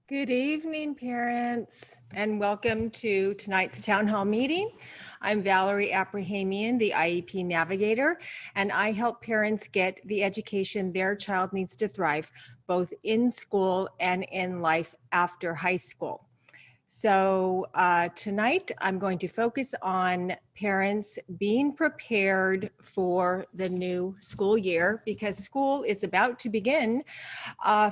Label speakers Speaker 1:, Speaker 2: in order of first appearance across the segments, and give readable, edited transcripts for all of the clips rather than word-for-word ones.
Speaker 1: Good evening, parents, and welcome to tonight's town hall meeting. I'm Valerie Aprahamian, the IEP navigator, and I help parents get the education their child needs to thrive, both in school and in life after high school. So tonight I'm going to focus on parents being prepared for the new school year because school is about to begin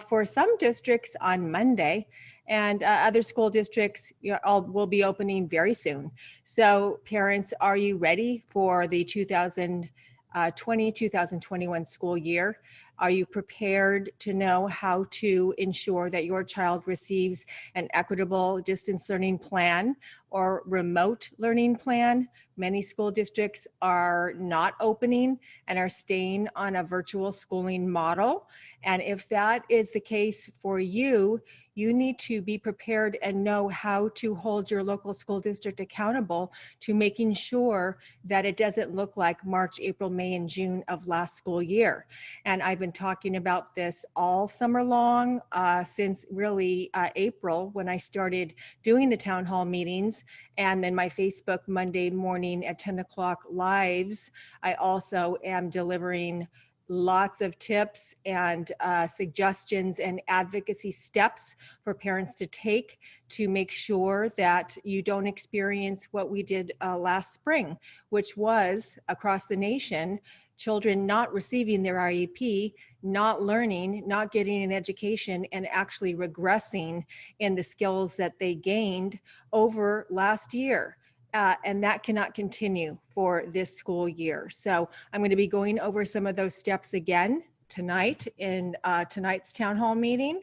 Speaker 1: for some districts on Monday, and other school districts will be opening very soon. So parents, are you ready for the 2020-2021 school year? Are you prepared to know how to ensure that your child receives an equitable distance learning plan or remote learning plan? Many school districts are not opening and are staying on a virtual schooling model. And if that is the case for you, you need to be prepared and know how to hold your local school district accountable to making sure that it doesn't look like March, April, May, and June of last school year. And I've been talking about this all summer long, since really April, when I started doing the town hall meetings, and then my Facebook Monday morning at 10 o'clock lives. I also am delivering lots of tips and suggestions and advocacy steps for parents to take to make sure that you don't experience what we did last spring, which was across the nation, children not receiving their IEP, not learning, not getting an education, and actually regressing in the skills that they gained over last year. And that cannot continue for this school year. So I'm going to be going over some of those steps again tonight in tonight's town hall meeting.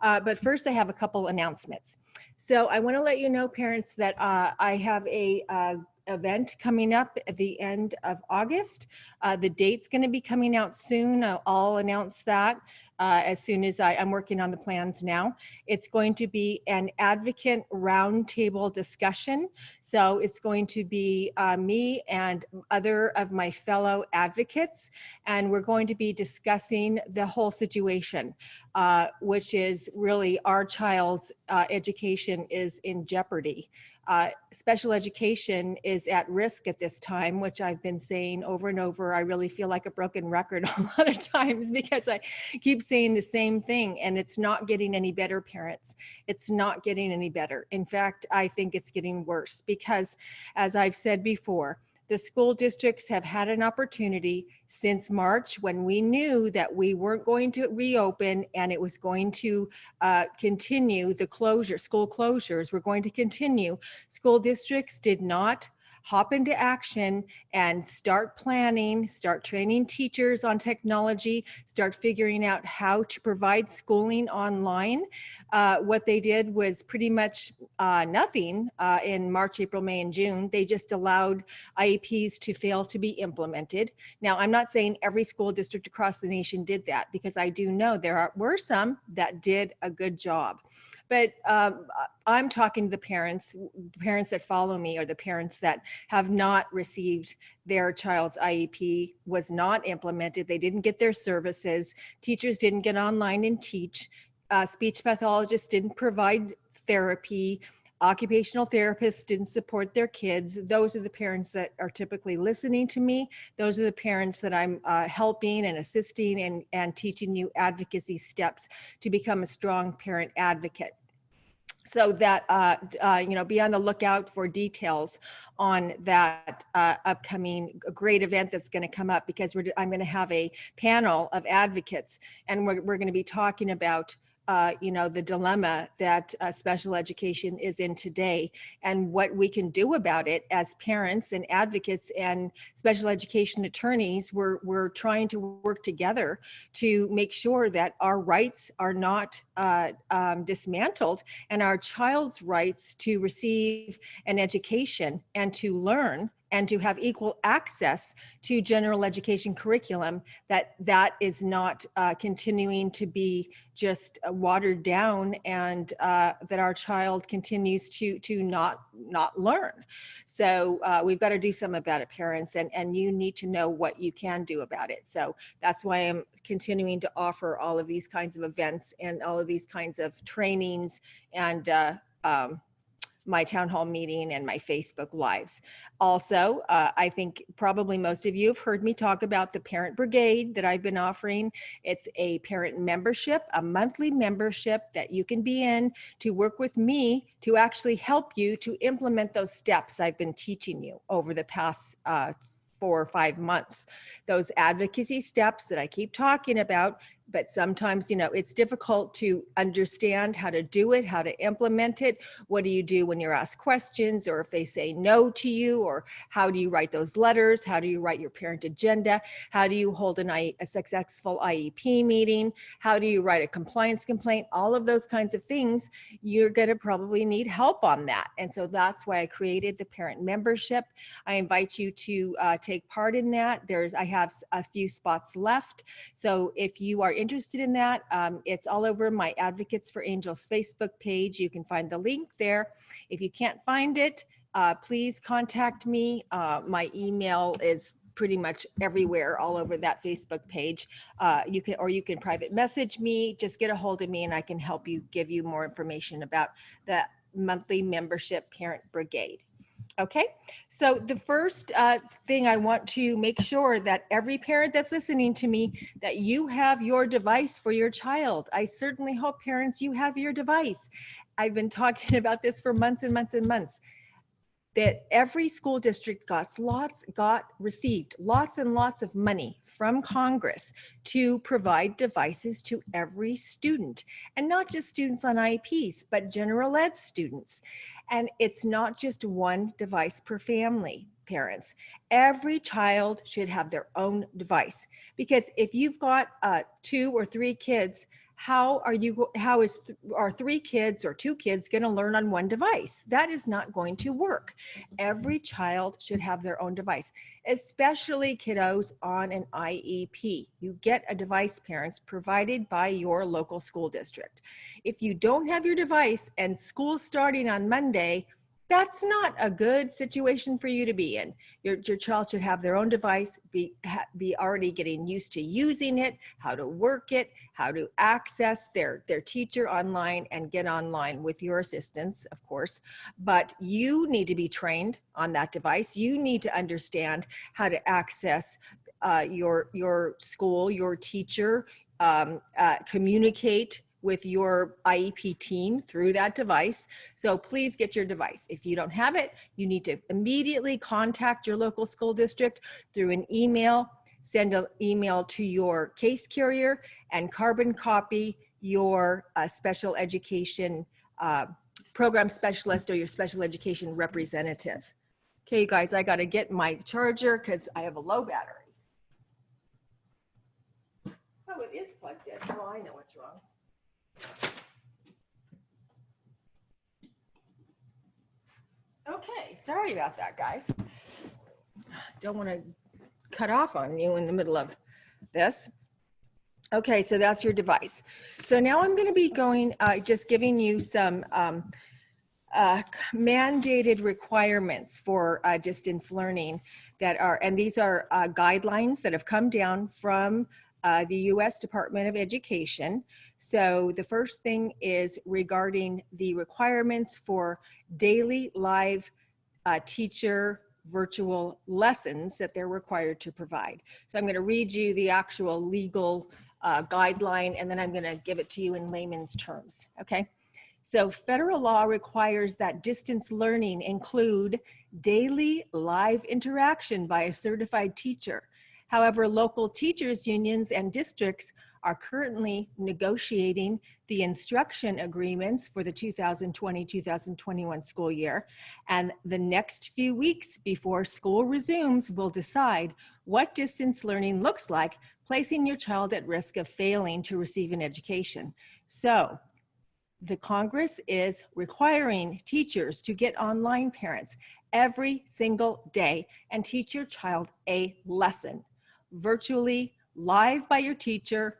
Speaker 1: But first I have a couple announcements. So I want to let you know, parents, that I have a event coming up at the end of August. The date's going to be coming out soon. I'll announce that as soon as I'm working on the plans now. It's going to be an advocate roundtable discussion. So it's going to be me and other of my fellow advocates, and we're going to be discussing the whole situation, which is really our child's education is in jeopardy. Special education is at risk at this time, which I've been saying over and over. I really feel like a broken record a lot of times because I keep saying the same thing, and it's not getting any better, parents. It's not getting any better. In fact, I think it's getting worse because, as I've said before, the school districts have had an opportunity since March, when we knew that we weren't going to reopen and it was going to continue. The school closures were going to continue. School districts did not hop into action and start planning, start training teachers on technology, start figuring out how to provide schooling online. What they did was pretty much nothing in March, April, May, and June. They just allowed IEPs to fail to be implemented. Now, I'm not saying every school district across the nation did that, because I do know there were some that did a good job. But I'm talking to the parents that follow me, or the parents that have not received their child's IEP, was not implemented. They didn't get their services. Teachers didn't get online and teach. Speech pathologists didn't provide therapy. Occupational therapists didn't support their kids. Those are the parents that are typically listening to me. Those are the parents that I'm helping and assisting and teaching you advocacy steps to become a strong parent advocate. So that, be on the lookout for details on that upcoming great event that's going to come up, because I'm going to have a panel of advocates, and we're going to be talking about the dilemma that special education is in today, and what we can do about it as parents and advocates and special education attorneys. We're trying to work together to make sure that our rights are not dismantled, and our child's rights to receive an education and to learn and to have equal access to general education curriculum, that is not continuing to be just watered down, and that our child continues to not learn. So we've got to do something about it, parents, and you need to know what you can do about it. So that's why I'm continuing to offer all of these kinds of events and all of these kinds of trainings, and my town hall meeting and my Facebook Lives. Also, I think probably most of you have heard me talk about the Parent Brigade that I've been offering. It's a parent membership, a monthly membership that you can be in to work with me to actually help you to implement those steps I've been teaching you over the past 4 or 5 months. Those advocacy steps that I keep talking about, but sometimes, it's difficult to understand how to do it, how to implement it. What do you do when you're asked questions, or if they say no to you, or how do you write those letters? How do you write your parent agenda? How do you hold a successful IEP meeting? How do you write a compliance complaint? All of those kinds of things, you're going to probably need help on that. And so that's why I created the parent membership. I invite you to take part in that. I have a few spots left. So if you are interested in that, it's all over my Advocates for Angels Facebook page. You can find the link there. If you can't find it, please contact me. My email is pretty much everywhere, all over that Facebook page. You can private message me, just get a hold of me, and I can help you, give you more information about the monthly membership Parent Brigade. Okay, so the first thing I want to make sure that every parent that's listening to me, that you have your device for your child. I certainly hope, parents, you have your device. I've been talking about this for months and months and months, that every school district received lots and lots of money from Congress to provide devices to every student, and not just students on IEPs, but general ed students. And it's not just one device per family, parents. Every child should have their own device, because if you've got 2 or 3 kids, how are 3 kids or 2 kids going to learn on one device? That is not going to work. Every child should have their own device, especially kiddos on an IEP. You get a device, parents, provided by your local school district. If you don't have your device and school's starting on Monday, that's not a good situation for you to be in. Your child should have their own device, be already getting used to using it, how to work it, how to access their teacher online, and get online with your assistance, of course. But you need to be trained on that device. You need to understand how to access your school, your teacher, communicate with your IEP team through that device. So please get your device. If you don't have it, you need to immediately contact your local school district through an email. Send an email to your case carrier and carbon copy your special education program specialist or your special education representative. Okay, you guys, I got to get my charger because I have a low battery. Oh, it is plugged in. Oh, I know what's wrong. Okay, sorry about that, guys. Don't want to cut off on you in the middle of this. Okay, so that's your device. So now I'm going to be going, just giving you some mandated requirements for distance learning that are, and these are guidelines that have come down from the U.S. Department of Education. So the first thing is regarding the requirements for daily live teacher virtual lessons that they're required to provide. So I'm going to read you the actual legal guideline, and then I'm going to give it to you in layman's terms, okay? So federal law requires that distance learning include daily live interaction by a certified teacher. However, local teachers unions and districts are currently negotiating the instruction agreements for the 2020-2021 school year, and the next few weeks before school resumes will decide what distance learning looks like, placing your child at risk of failing to receive an education. So the Congress is requiring teachers to get online, parents. every single day and teach your child a lesson virtually, live by your teacher,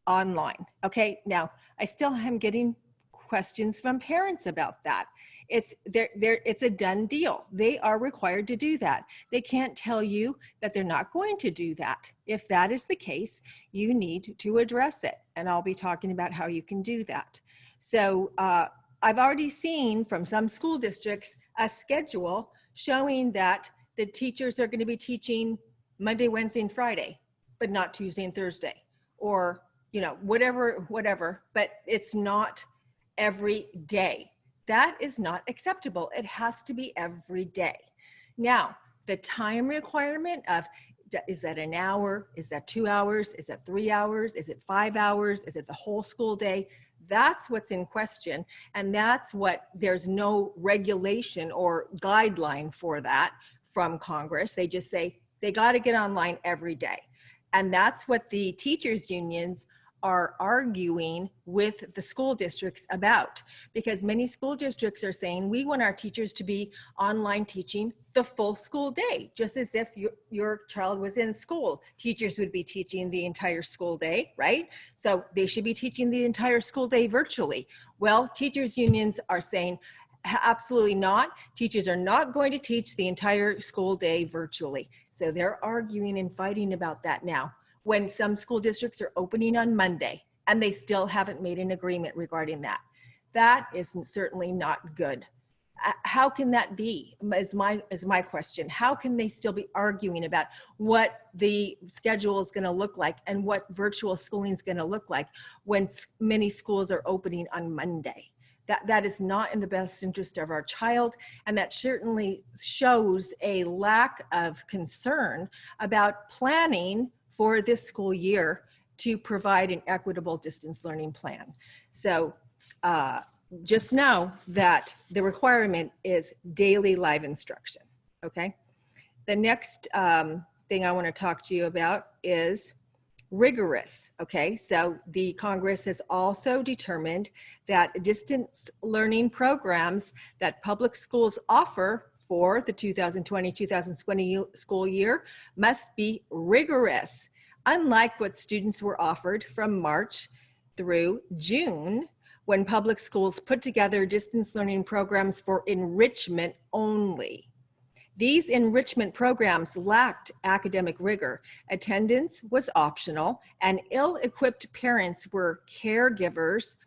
Speaker 1: online. Okay, now I still am getting questions from parents about that. It's a done deal. They are required to do that. They can't tell you that they're not going to do that. If that is the case, you need to address it, and I'll be talking about how you can do that. So I've already seen from some school districts a schedule showing that the teachers are going to be teaching Monday, Wednesday, and Friday, but not Tuesday and Thursday, or whatever, but it's not every day. That is not acceptable. It has to be every day. Now, the time requirement of, is that an hour? Is that 2 hours? Is that 3 hours? Is it 5 hours? Is it the whole school day? That's what's in question. And that's what, there's no regulation or guideline for that from Congress. They just say they got to get online every day. And that's what the teachers' unions are arguing with the school districts about, because many school districts are saying we want our teachers to be online teaching the full school day, just as if your child was in school. Teachers would be teaching the entire school day, right? So they should be teaching the entire school day virtually. Well, teachers' unions are saying absolutely not. Teachers are not going to teach the entire school day virtually. So they're arguing and fighting about that now, when some school districts are opening on Monday and they still haven't made an agreement regarding that. That is certainly not good. How can that be, is my question. How can they still be arguing about what the schedule is going to look like and what virtual schooling is going to look like when many schools are opening on Monday? That is not in the best interest of our child, and that certainly shows a lack of concern about planning for this school year to provide an equitable distance learning plan. So just know that the requirement is daily live instruction, okay? The next thing I want to talk to you about is rigorous, okay? So the Congress has also determined that distance learning programs that public schools offer for the 2020-2020 school year must be rigorous, unlike what students were offered from March through June, when public schools put together distance learning programs for enrichment only. These enrichment programs lacked academic rigor. Attendance was optional, and ill-equipped parents were caregivers,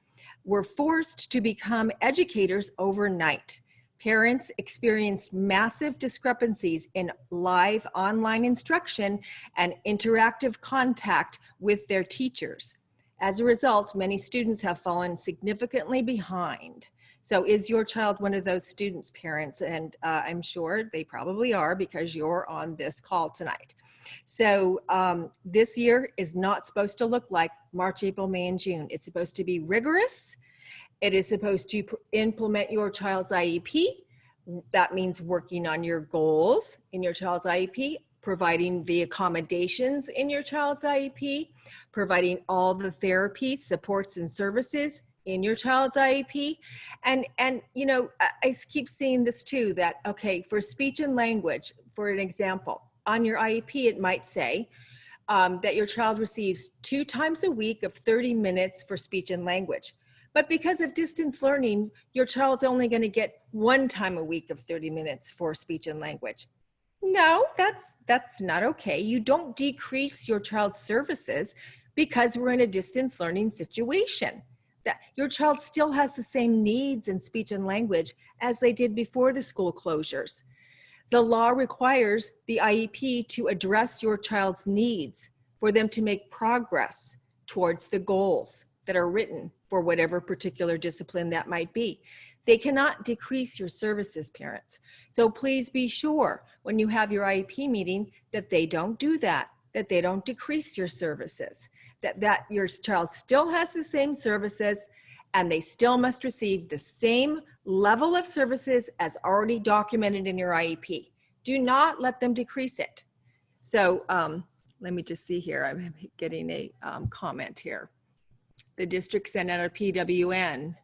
Speaker 1: were forced to become educators overnight. Parents experienced massive discrepancies in live online instruction and interactive contact with their teachers. As a result, many students have fallen significantly behind. So is your child one of those students, parents? And I'm sure they probably are, because you're on this call tonight. So this year is not supposed to look like March, April, May, and June. It's supposed to be rigorous. It is supposed to implement your child's IEP. That means working on your goals in your child's IEP, providing the accommodations in your child's IEP, providing all the therapies, supports, and services in your child's IEP. And you know, I keep seeing this too, that, okay, for speech and language, for an example, on your IEP, it might say that your child receives 2 times a week of 30 minutes for speech and language. But because of distance learning, your child's only going to get 1 time a week of 30 minutes for speech and language. No, that's not okay. You don't decrease your child's services because we're in a distance learning situation. That your child still has the same needs in speech and language as they did before the school closures. The law requires the IEP to address your child's needs for them to make progress towards the goals that are written for whatever particular discipline that might be. They cannot decrease your services, parents. So please be sure when you have your IEP meeting that they don't do that, that they don't decrease your services, that your child still has the same services and they still must receive the same level of services as already documented in your IEP. Do not let them decrease it. So let me just see here. I'm getting a comment here. The district sent out a PWN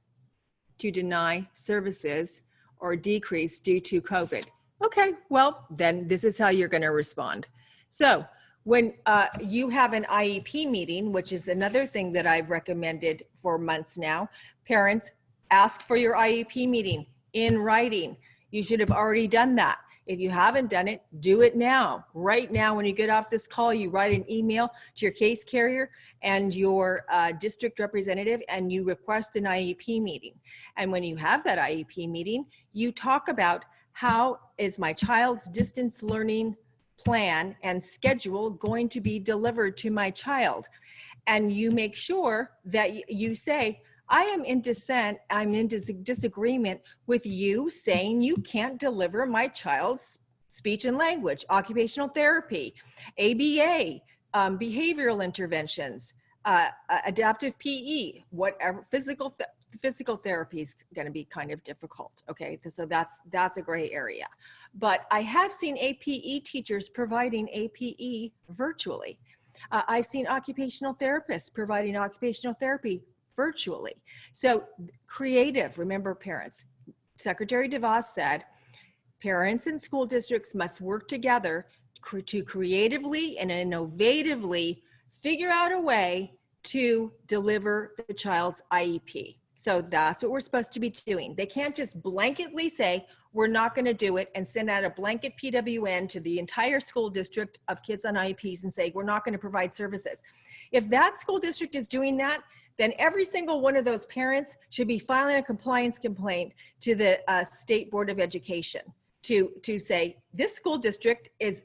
Speaker 1: to deny services or decrease due to COVID. Okay, well, then this is how you're going to respond. So when you have an IEP meeting, which is another thing that I've recommended for months now, parents ask for your IEP meeting in writing. You should have already done that. If you haven't done it, do it now. Right now, when you get off this call, you write an email to your case carrier and your district representative, and you request an IEP meeting. And when you have that IEP meeting, you talk about how is my child's distance learning plan and schedule going to be delivered to my child? And you make sure that you say, I am in dissent, I'm in disagreement with you saying you can't deliver my child's speech and language, occupational therapy, ABA, behavioral interventions, adaptive PE, whatever, physical therapy is going to be kind of difficult. Okay, so that's a gray area. But I have seen APE teachers providing APE virtually. I've seen occupational therapists providing occupational therapy virtually. So creative, remember parents, Secretary DeVos said, parents and school districts must work together to creatively and innovatively figure out a way to deliver the child's IEP. So that's what we're supposed to be doing. They can't just blanketly say, we're not going to do it, and send out a blanket PWN to the entire school district of kids on IEPs and say, we're not going to provide services. If that school district is doing that, then every single one of those parents should be filing a compliance complaint to the State Board of Education to say, this school district is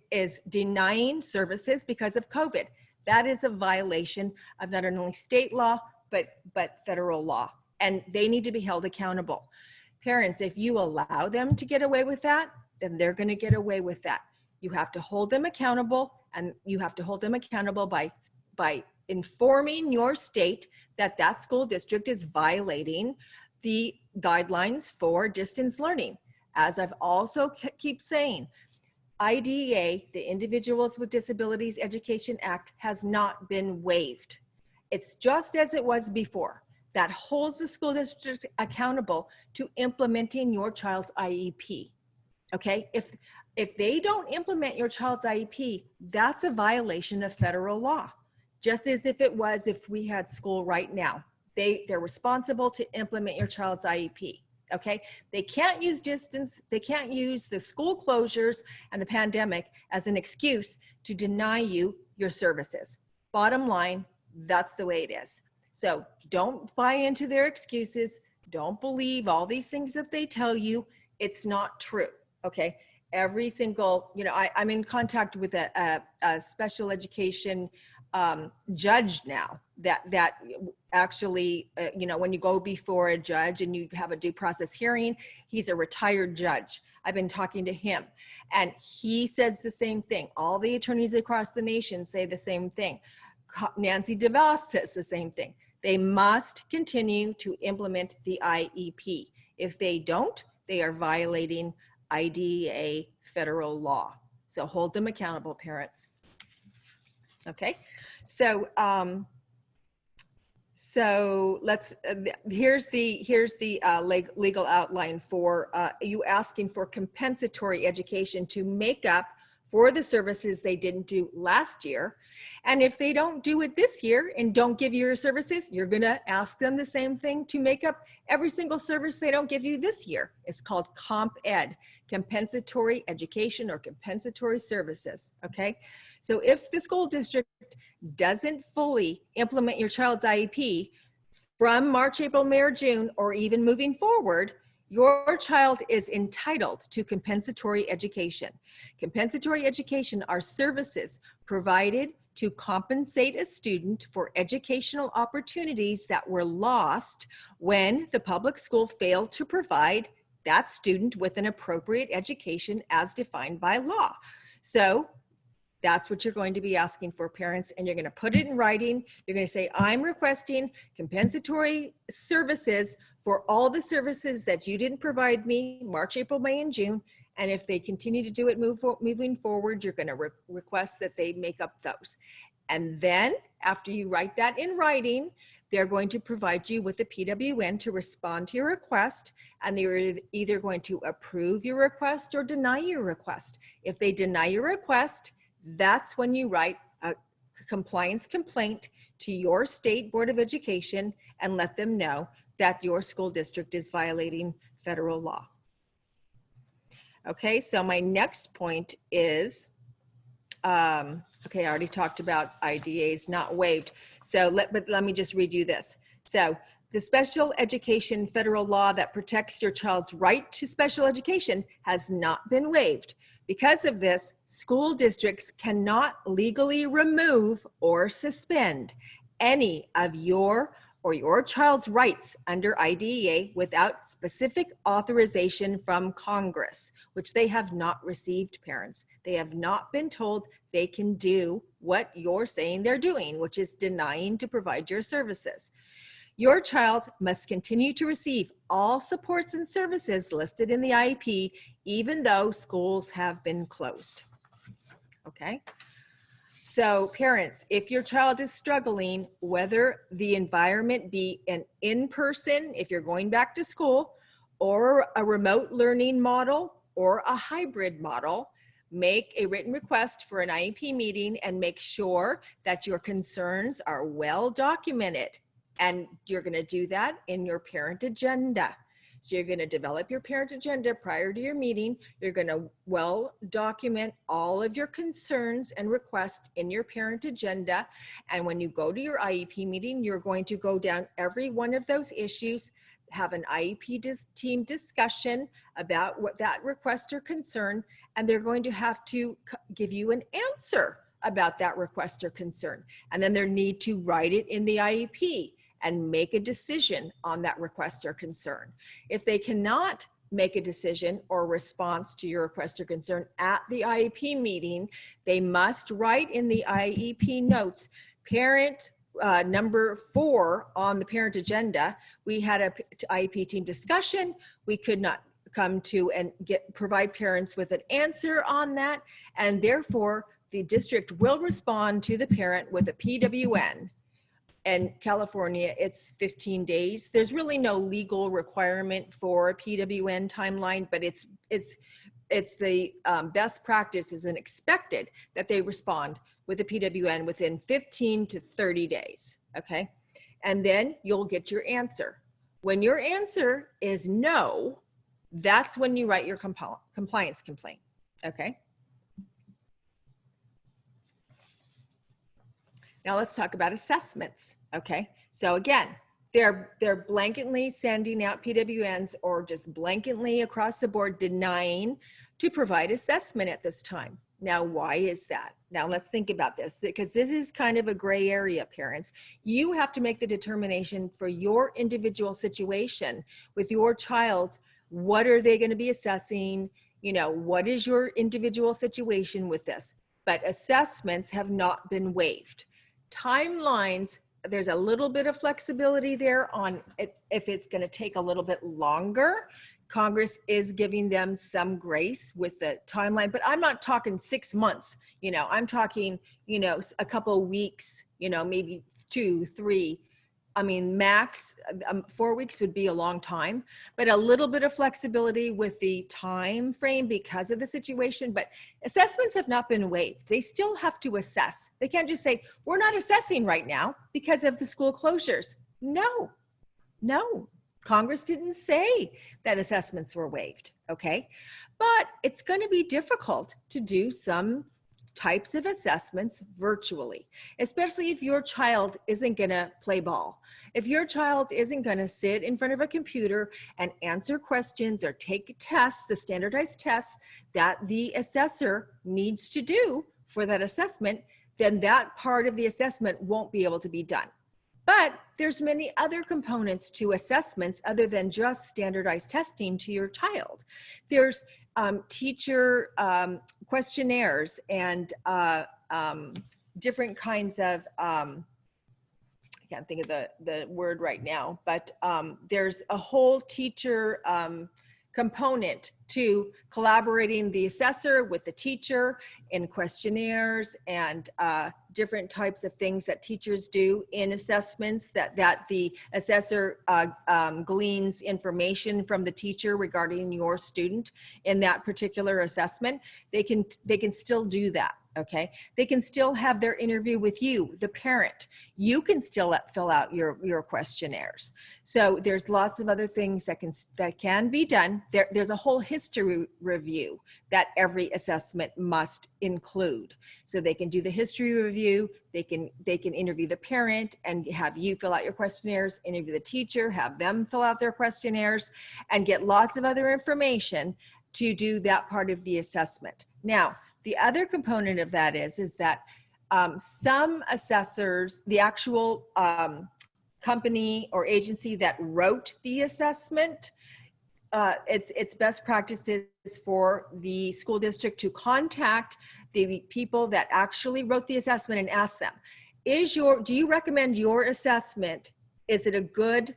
Speaker 1: denying services because of COVID. That is a violation of not only state law, but federal law. And they need to be held accountable. Parents, if you allow them to get away with that, then they're going to get away with that. You have to hold them accountable, and you have to hold them accountable by informing your state that that school district is violating the guidelines for distance learning. As I've also keep saying, IDEA, the Individuals with Disabilities Education Act, has not been waived. It's just as it was before. That holds the school district accountable to implementing your child's IEP. Okay, if they don't implement your child's IEP, that's a violation of federal law. Just as if we had school right now. They're responsible to implement your child's IEP. Okay, they can't use distance, they can't use the school closures and the pandemic as an excuse to deny you your services. Bottom line, that's the way it is. So don't buy into their excuses. Don't believe all these things that they tell you. It's not true, okay? Every single, I'm in contact with a special education judge now that actually, when you go before a judge and you have a due process hearing, he's a retired judge. I've been talking to him, and he says the same thing. All the attorneys across the nation say the same thing. Nancy DeVos says the same thing. They must continue to implement the IEP. If they don't, they are violating IDEA federal law. So hold them accountable, parents. Okay, so let's. Here's the legal outline for you asking for compensatory education to make up for the services they didn't do last year. And if they don't do it this year and don't give you your services, you're gonna ask them the same thing to make up every single service they don't give you this year. It's called Comp Ed, compensatory education or compensatory services, okay? So if the school district doesn't fully implement your child's IEP from March, April, May, or June, or even moving forward, your child is entitled to compensatory education. Compensatory education are services provided to compensate a student for educational opportunities that were lost when the public school failed to provide that student with an appropriate education as defined by law. So that's what you're going to be asking for, parents, and you're going to put it in writing. You're going to say, I'm requesting compensatory services for all the services that you didn't provide me March, April, May, and June. And if they continue to do it moving forward, you're going to request that they make up those. And then after you write that in writing, they're going to provide you with a PWN to respond to your request, and they're either going to approve your request or deny your request. If they deny your request, that's when you write a compliance complaint to your state board of education and let them know that your school district is violating federal law. Okay, so my next point is, okay, I already talked about IDAs not waived. So let me just read you this. So the special education federal law that protects your child's right to special education has not been waived. Because of this, school districts cannot legally remove or suspend any of your or your child's rights under IDEA without specific authorization from Congress, which they have not received, parents. They have not been told they can do what you're saying they're doing, which is denying to provide your services. Your child must continue to receive all supports and services listed in the IEP, even though schools have been closed. Okay? So parents, if your child is struggling, whether the environment be an in-person, if you're going back to school, or a remote learning model, or a hybrid model, make a written request for an IEP meeting and make sure that your concerns are well documented. And you're going to do that in your parent agenda. So you're going to develop your parent agenda prior to your meeting. You're going to well document all of your concerns and requests in your parent agenda. And when you go to your IEP meeting, you're going to go down every one of those issues, have an IEP team discussion about what that request or concern, and they're going to have to give you an answer about that request or concern. And then they need to write it in the IEP and make a decision on that request or concern. If they cannot make a decision or response to your request or concern at the IEP meeting, they must write in the IEP notes, parent number 4 on the parent agenda, we had a IEP team discussion. We could not come to and provide parents with an answer on that. And therefore the district will respond to the parent with a PWN. And California, it's 15 days. There's really no legal requirement for a PWN timeline, but it's the best practice and expected that they respond with a PWN within 15 to 30 days, okay? And then you'll get your answer. When your answer is no, that's when you write your compliance complaint, okay? Now let's talk about assessments, okay? So again, they're blanketly sending out PWNs or just blanketly across the board denying to provide assessment at this time. Now, why is that? Now let's think about this, because this is kind of a gray area, parents. You have to make the determination for your individual situation with your child. What are they going to be assessing? You know, what is your individual situation with this? But assessments have not been waived. Timelines, there's a little bit of flexibility there on if it's going to take a little bit longer. Congress is giving them some grace with the timeline, but I'm not talking 6 months. You know, I'm talking, you know, a couple of weeks, you know, maybe 2, 3. I mean, max 4 weeks would be a long time, but a little bit of flexibility with the time frame because of the situation. But assessments have not been waived. They still have to assess. They can't just say, we're not assessing right now because of the school closures. No, no. Congress didn't say that assessments were waived, okay? But it's going to be difficult to do some types of assessments virtually, especially if your child isn't going to play ball. If your child isn't going to sit in front of a computer and answer questions or take tests, the standardized tests that the assessor needs to do for that assessment, then that part of the assessment won't be able to be done. But there's many other components to assessments other than just standardized testing to your child. There's teacher questionnaires and different kinds of, I can't think of the word right now, but there's a whole teacher component to collaborating the assessor with the teacher in questionnaires and different types of things that teachers do in assessments, that the assessor gleans information from the teacher regarding your student in that particular assessment, they can still do that. Okay, they can still have their interview with you, the parent. You can still fill out your questionnaires. So there's lots of other things that can be done. There's a whole history review that every assessment must include. So they can do the history review. They can interview the parent and have you fill out your questionnaires. Interview the teacher, have them fill out their questionnaires, and get lots of other information to do that part of the assessment. Now, the other component of that is that some assessors, the actual company or agency that wrote the assessment, it's best practices for the school district to contact the people that actually wrote the assessment and ask them, do you recommend your assessment? Is it a good,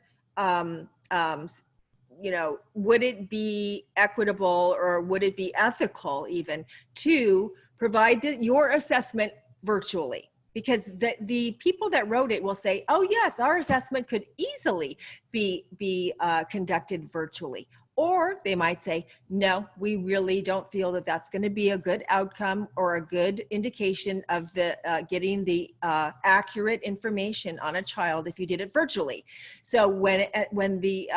Speaker 1: would it be equitable or would it be ethical even to provide your assessment virtually? Because the people that wrote it will say, oh yes, our assessment could easily be conducted virtually. Or they might say, no, we really don't feel that that's going to be a good outcome or a good indication of the getting the accurate information on a child if you did it virtually. So when the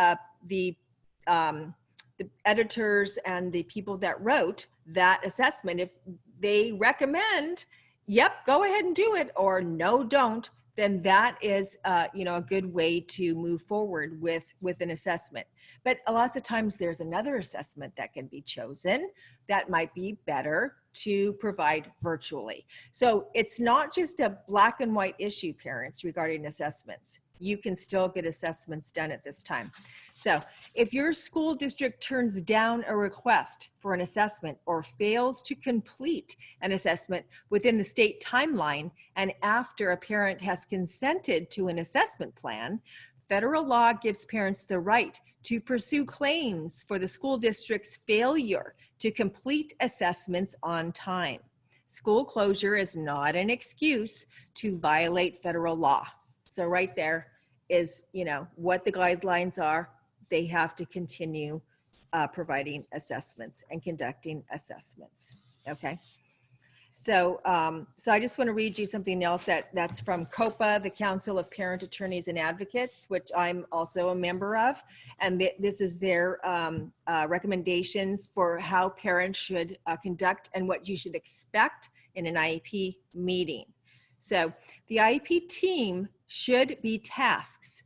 Speaker 1: editors and the people that wrote that assessment, if they recommend, yep, go ahead and do it, or no, don't, then that is a good way to move forward with an assessment. But a lot of times there's another assessment that can be chosen that might be better to provide virtually. So it's not just a black and white issue, parents, regarding assessments. You can still get assessments done at this time. So if your school district turns down a request for an assessment or fails to complete an assessment within the state timeline and after a parent has consented to an assessment plan, federal law gives parents the right to pursue claims for the school district's failure to complete assessments on time. School closure is not an excuse to violate federal law. So right there is, what the guidelines are. They have to continue providing assessments and conducting assessments. Okay. So I just want to read you something else that's from COPA, the Council of Parent Attorneys and Advocates, which I'm also a member of. And this is their recommendations for how parents should conduct and what you should expect in an IEP meeting. So the IEP team should be tasked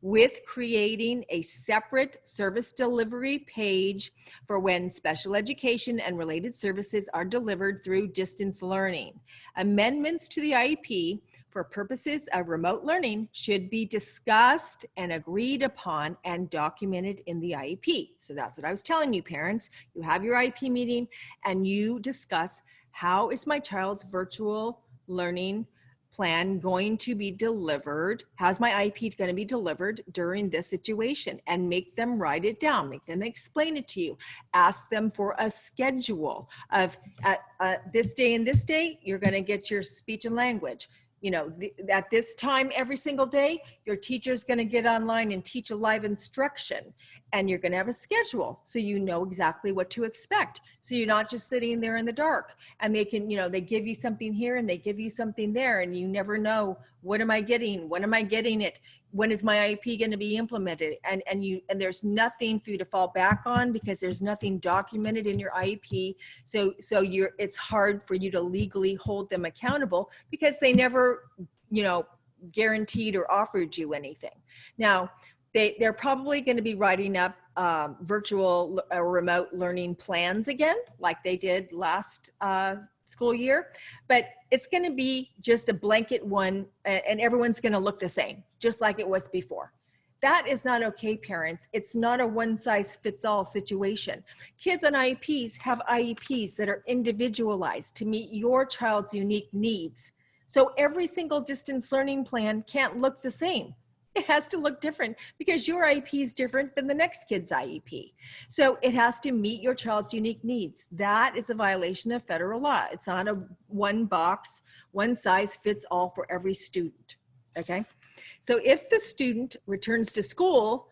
Speaker 1: with creating a separate service delivery page for when special education and related services are delivered through distance learning. Amendments to the IEP for purposes of remote learning should be discussed and agreed upon and documented in the IEP. So that's what I was telling you, parents. You have your IEP meeting and you discuss, how is my child's virtual learning plan going to be delivered? How's my IEP going to be delivered during this situation? And make them write it down, make them explain it to you. Ask them for a schedule of this day and this day, you're going to get your speech and language. At this time every single day, your teacher's going to get online and teach a live instruction, and you're going to have a schedule so you know exactly what to expect. So you're not just sitting there in the dark, and they can, they give you something here and they give you something there, and you never know, what am I getting? When am I getting it? When is my IEP going to be implemented? And there's nothing for you to fall back on because there's nothing documented in your IEP. So it's hard for you to legally hold them accountable because they never, guaranteed or offered you anything. Now, they're probably going to be writing up virtual or remote learning plans again, like they did last school year, but it's going to be just a blanket one, and everyone's going to look the same, just like it was before. That is not okay, parents. It's not a one-size-fits-all situation. Kids on IEPs have IEPs that are individualized to meet your child's unique needs. So every single distance learning plan can't look the same.
Speaker 2: It has to look different because your IEP is different than the next kid's IEP. So it has to meet your child's unique needs. That is a violation of federal law. It's not a one box, one size fits all for every student. Okay. So if the student returns to school,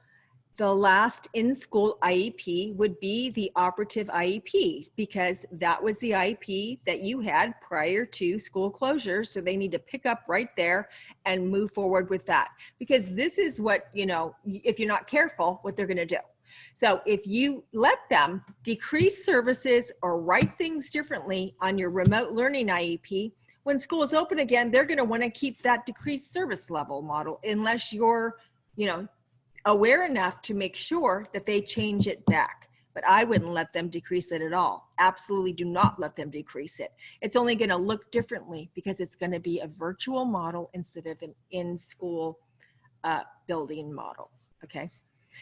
Speaker 2: the last in-school IEP would be the operative IEP because that was the IEP that you had prior to school closure. So they need to pick up right there and move forward with that, because this is what, you know, if you're not careful, what they're going to do. So if you let them decrease services or write things differently on your remote learning IEP, when school is open again, they're going to want to keep that decreased service level model unless you're, you know, aware enough to make sure that they change it back. But I wouldn't let them decrease it at all. Absolutely do not let them decrease it. It's only going to look differently because it's going to be a virtual model instead of an in-school building model. Okay.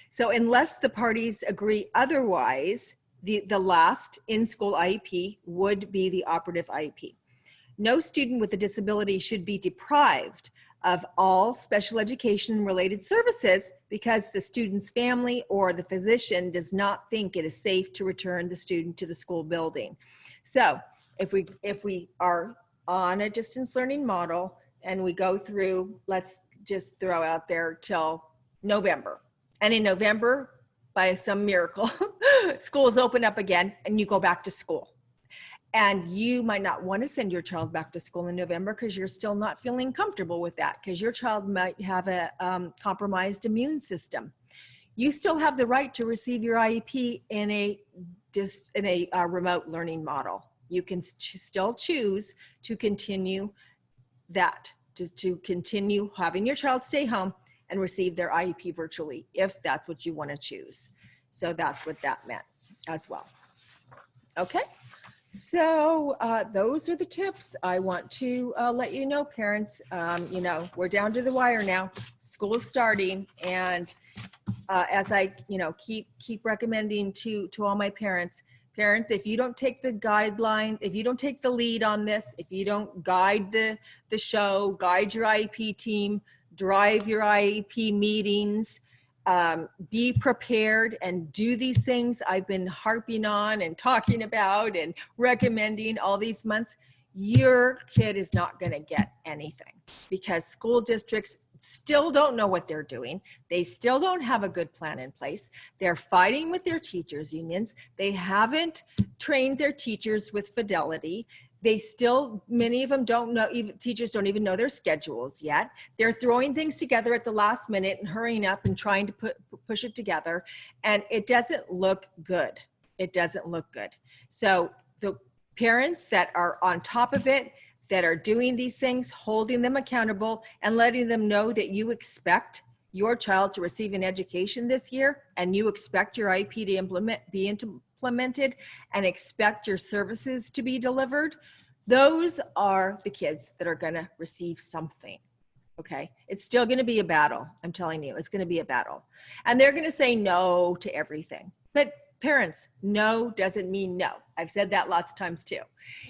Speaker 2: So unless the parties agree otherwise, the last in-school IEP would be the operative IEP. No student with a disability should be deprived of all special education related services because the student's family or the physician does not think it is safe to return the student to the school building. So if we are on a distance learning model and we go through, let's just throw out there till November. And in November, by some miracle, schools open up again and you go back to school. And you might not want to send your child back to school in November because you're still not feeling comfortable with that because your child might have a compromised immune system. You still have the right to receive your IEP in a remote learning model. You can still choose to continue that, just to continue having your child stay home and receive their IEP virtually if that's what you want to choose. So that's what that meant as well. Okay. So those are the tips. I want to let you know, parents, you know, we're down to the wire now. School is starting. And as I, you know, keep recommending to all my parents, if you don't take the guideline, if you don't take the lead on this, if you don't guide the show, guide your IEP team, drive your IEP meetings, be prepared and do these things I've been harping on and talking about and recommending all these months, your kid is not going to get anything because school districts still don't know what they're doing. They still don't have a good plan in place. They're fighting with their teachers unions. They haven't trained their teachers with fidelity. They still, many of them don't know, even teachers don't even know their schedules yet. They're throwing things together at the last minute and hurrying up and trying to push it together. And it doesn't look good. It doesn't look good. So the parents that are on top of it, that are doing these things, holding them accountable and letting them know that you expect your child to receive an education this year and you expect your IEP to be implemented and expect your services to be delivered, those are the kids that are going to receive something. Okay. It's still going to be a battle. I'm telling you, it's going to be a battle. And they're going to say no to everything. But parents, no doesn't mean no. I've said that lots of times too.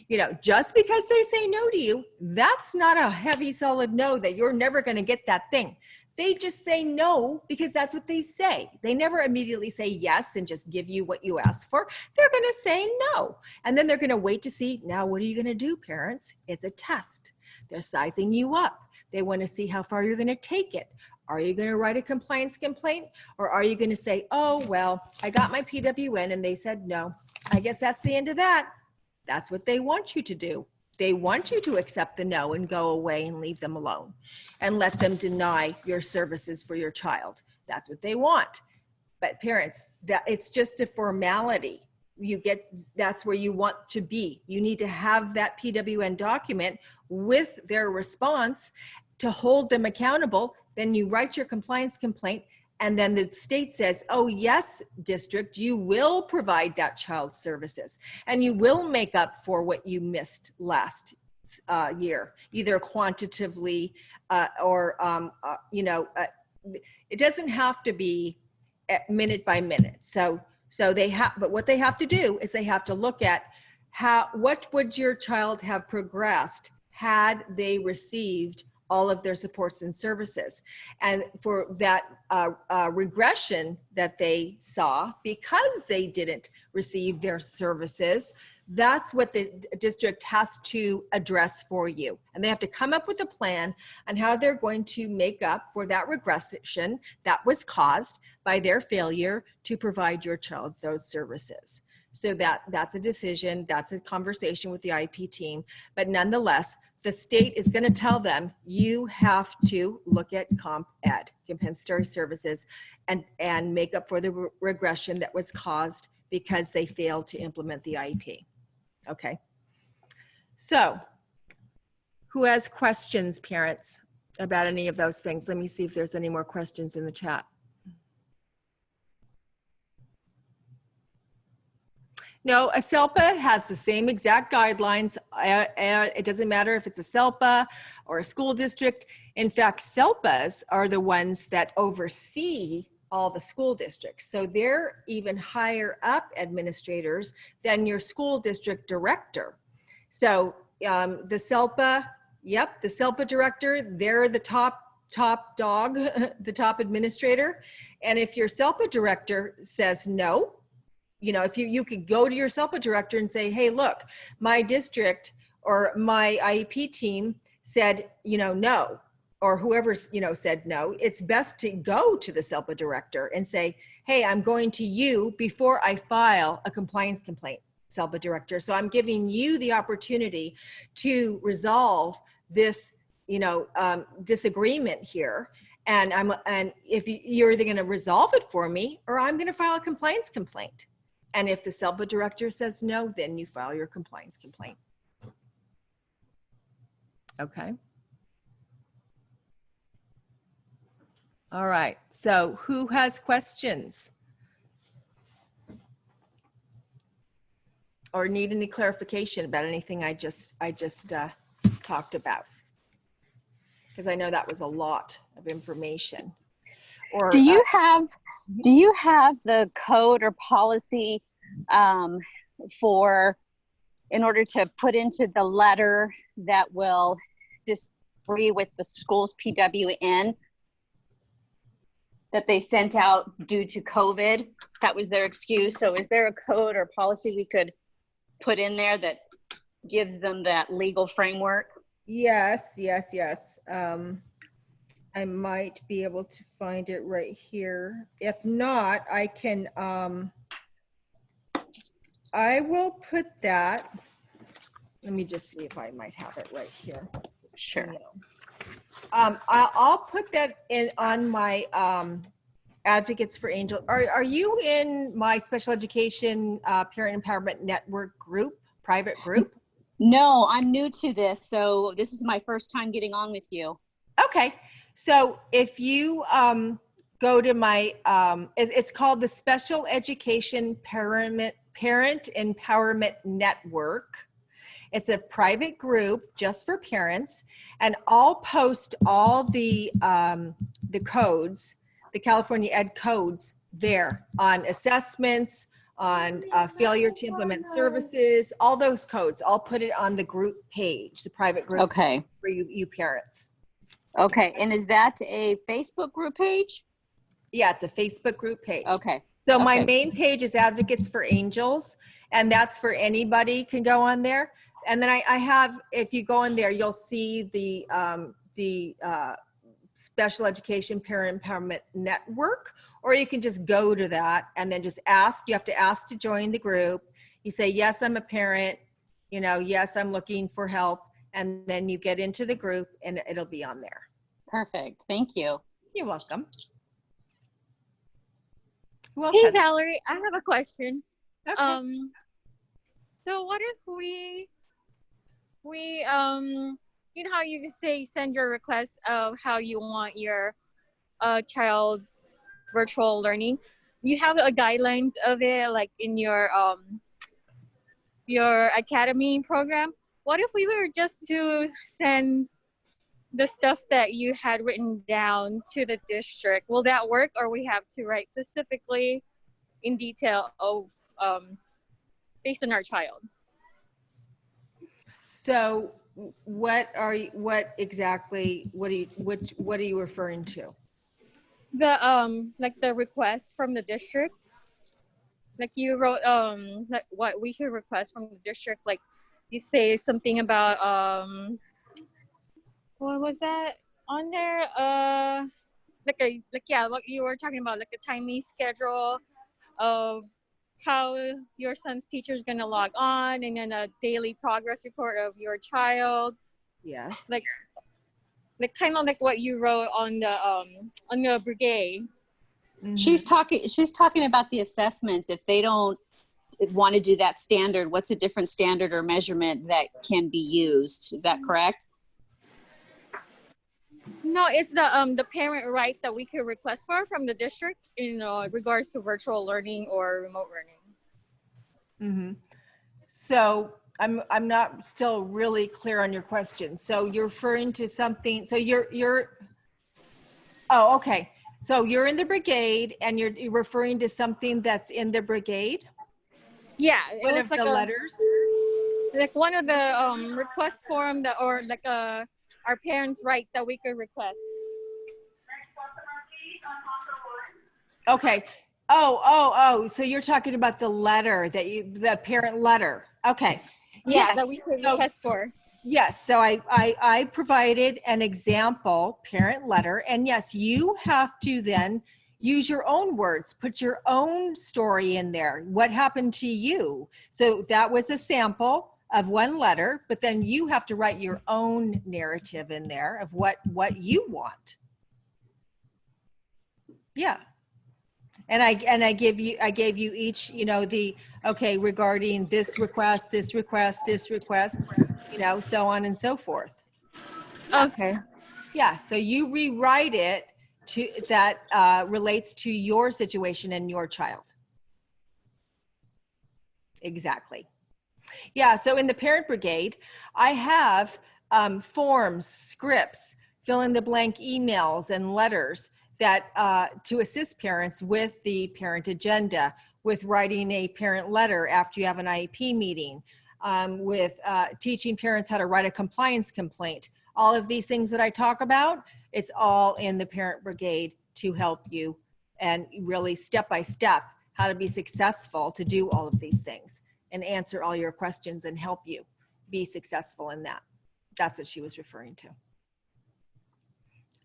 Speaker 2: You know, just because they say no to you, that's not a heavy, solid no that you're never going to get that thing. They just say no because that's what they say. They never immediately say yes and just give you what you ask for. They're going to say no. And then they're going to wait to see, now what are you going to do, parents? It's a test. They're sizing you up. They want to see how far you're going to take it. Are you going to write a compliance complaint? Or are you going to say, oh, well, I got my PWN and they said no. I guess that's the end of that. That's what they want you to do. They want you to accept the no and go away and leave them alone and let them deny your services for your child. That's what they want. But parents, that it's just a formality. That's where you want to be. You need to have that PWN document with their response to hold them accountable. Then you write your compliance complaint. And then the state says, oh, yes, district, you will provide that child's services and you will make up for what you missed last year, either quantitatively or, it doesn't have to be minute by minute. So they have, but what they have to do is they have to look at what would your child have progressed had they received all of their supports and services. And for that regression that they saw because they didn't receive their services, that's what the district has to address for you. And they have to come up with a plan on how they're going to make up for that regression that was caused by their failure to provide your child those services. So that's a decision, that's a conversation with the IEP team, but nonetheless, the state is going to tell them, you have to look at comp ed, compensatory services, and make up for the regression that was caused because they failed to implement the IEP. Okay. So who has questions, parents, about any of those things? Let me see if there's any more questions in the chat. No, a SELPA has the same exact guidelines. It doesn't matter if it's a SELPA or a school district. In fact, SELPAs are the ones that oversee all the school districts. So they're even higher up administrators than your school district director. So the SELPA, yep, the SELPA director, they're the top dog, the top administrator. And if your SELPA director says no, you know, if you could go to your SELPA director and say, hey, look, my district or my IEP team said, you know, no, or whoever's, you know, said no, it's best to go to the SELPA director and say, hey, I'm going to you before I file a compliance complaint, SELPA director. So I'm giving you the opportunity to resolve this, you know, disagreement here. And if you're either going to resolve it for me or I'm going to file a compliance complaint. And if the SELPA director says no, then you file your compliance complaint. Okay. All right. So who has questions? Or need any clarification about anything I just talked about? Because I know that was a lot of information. Or
Speaker 3: do you have the code or policy in order to put into the letter that will disagree with the school's PWN that they sent out due to COVID? That was their excuse. So is there a code or policy we could put in there that gives them that legal framework?
Speaker 2: Yes. I might be able to find it right here. If not, I can, I will put that, let me just see if I might have it right here.
Speaker 3: Sure.
Speaker 2: I'll put that in on my Advocates for Angels. Are you in my special education parent empowerment network group, private group?
Speaker 3: No, I'm new to this. So this is my first time getting on with you.
Speaker 2: Okay. So if you go to my, it's called the Special Education Parent Empowerment Network. It's a private group just for parents, and I'll post all the codes, the California Ed codes there on assessments, on failure to implement services, all those codes. I'll put it on the group page, the private group.
Speaker 3: Okay.
Speaker 2: For you parents.
Speaker 3: Okay, and is that a Facebook group page?
Speaker 2: Yeah, it's a Facebook group page.
Speaker 3: Okay.
Speaker 2: So my main page is Advocates for Angels, and that's for anybody can go on there. And then I have, if you go in there, you'll see the Special Education Parent Empowerment Network, or you can just go to that and then just ask. You have to ask to join the group. You say, yes, I'm a parent. You know, yes, I'm looking for help. And then you get into the group and it'll be on there.
Speaker 3: Perfect. Thank you.
Speaker 2: You're welcome. Who else
Speaker 4: Hey,
Speaker 2: has-
Speaker 4: Valerie, I have a question.
Speaker 2: Okay.
Speaker 4: So what if we you know how you say send your request of how you want your child's virtual learning? You have a guidelines of it, like in your academy program. What if we were just to send the stuff that you had written down to the district? Will that work, or we have to write specifically in detail of based on our child?
Speaker 2: So what exactly, what are you referring to?
Speaker 4: The like the request from the district. Like you wrote like what we could request from the district. Like you say something about what was that on there? Like yeah, what you were talking about, like a timely schedule of how your son's teacher is gonna log on, and then a daily progress report of your child.
Speaker 2: Yes.
Speaker 4: Like kind of like what you wrote on the brigade.
Speaker 3: She's talking about the assessments. If they don't want to do that standard, what's a different standard or measurement that can be used? Is that correct?
Speaker 4: No, it's the parent right that we could request for from the district in regards to virtual learning or remote learning.
Speaker 2: So I'm not still really clear on your question. So you're referring to something, so oh, okay. So you're in the brigade and you're referring to something that's in the brigade?
Speaker 4: Yeah, it
Speaker 2: One
Speaker 4: was
Speaker 2: of
Speaker 4: like
Speaker 2: the letters?
Speaker 4: like one of the request form that, or like our parents right that we could request.
Speaker 2: Okay. Oh, so you're talking about the letter the parent letter. Okay.
Speaker 4: Yeah,
Speaker 2: Yes.
Speaker 4: that we could
Speaker 2: So-
Speaker 4: request for.
Speaker 2: Yes, so I provided an example parent letter, and yes, you have to then use your own words, put your own story in there. What happened to you? So that was a sample of one letter, but then you have to write your own narrative in there of what you want. Yeah. And I gave you each, okay, regarding this request, so on and so forth.
Speaker 4: Okay.
Speaker 2: Yeah, so you rewrite it to that relates to your situation and your child. Exactly. Yeah, so in the parent brigade, I have forms, scripts, fill in the blank emails and letters that to assist parents with the parent agenda, with writing a parent letter after you have an IEP meeting, with teaching parents how to write a compliance complaint. All of these things that I talk about, it's all in the parent brigade to help you and really step by step how to be successful to do all of these things and answer all your questions and help you be successful in that. That's what she was referring to.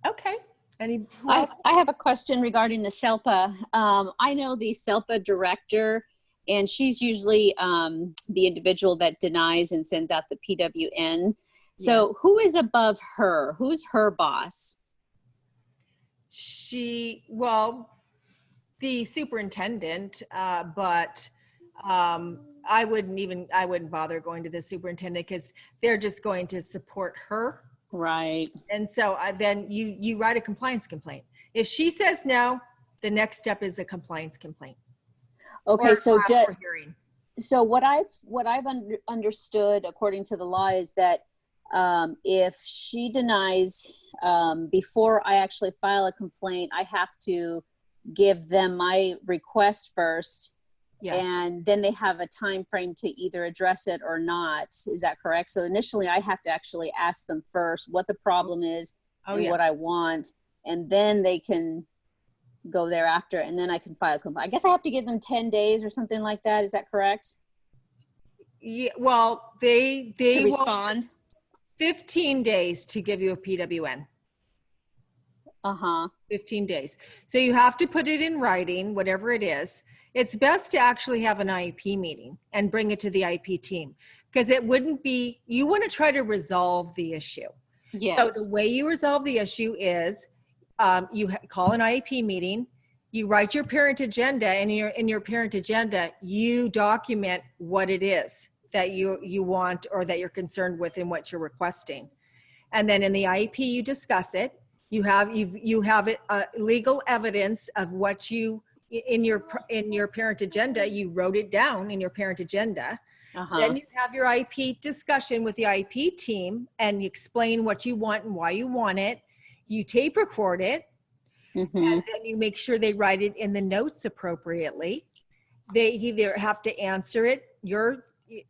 Speaker 2: Okay. Who else?
Speaker 3: I have a question regarding the SELPA. I know the SELPA director, and she's usually the individual that denies and sends out the PWN. So who is above her? Who's her boss?
Speaker 2: The superintendent, but I wouldn't bother going to the superintendent because they're just going to support her.
Speaker 3: Right.
Speaker 2: And so then you write a compliance complaint. If she says no, the next step is a compliance complaint.
Speaker 3: Okay,
Speaker 2: hearing.
Speaker 3: So what I've understood according to the law is that if she denies before I actually file a complaint, I have to give them my request first.
Speaker 2: Yes.
Speaker 3: And then they have a time frame to either address it or not. Is that correct? So initially I have to actually ask them first what the problem is and what I want, and then they can go thereafter, and then I can file a complaint. I guess I have to give them 10 days or something like that. Is that correct?
Speaker 2: Yeah, well, they
Speaker 3: To respond.
Speaker 2: 15 days to give you a PWN. 15 days. So you have to put it in writing, whatever it is. It's best to actually have an IEP meeting and bring it to the IEP team, because it wouldn't be, you want to try to resolve the issue.
Speaker 3: Yes.
Speaker 2: So the way you resolve the issue is you call an IEP meeting, you write your parent agenda, and in your parent agenda, you document what it is that you want or that you're concerned with and what you're requesting. And then in the IEP, you discuss it. You have it, legal evidence of what you, in your parent agenda, you wrote it down in your parent agenda. Then you have your IEP discussion with the IEP team and you explain what you want and why you want it. You tape record it, and then you make sure they write it in the notes appropriately. They either have to answer it,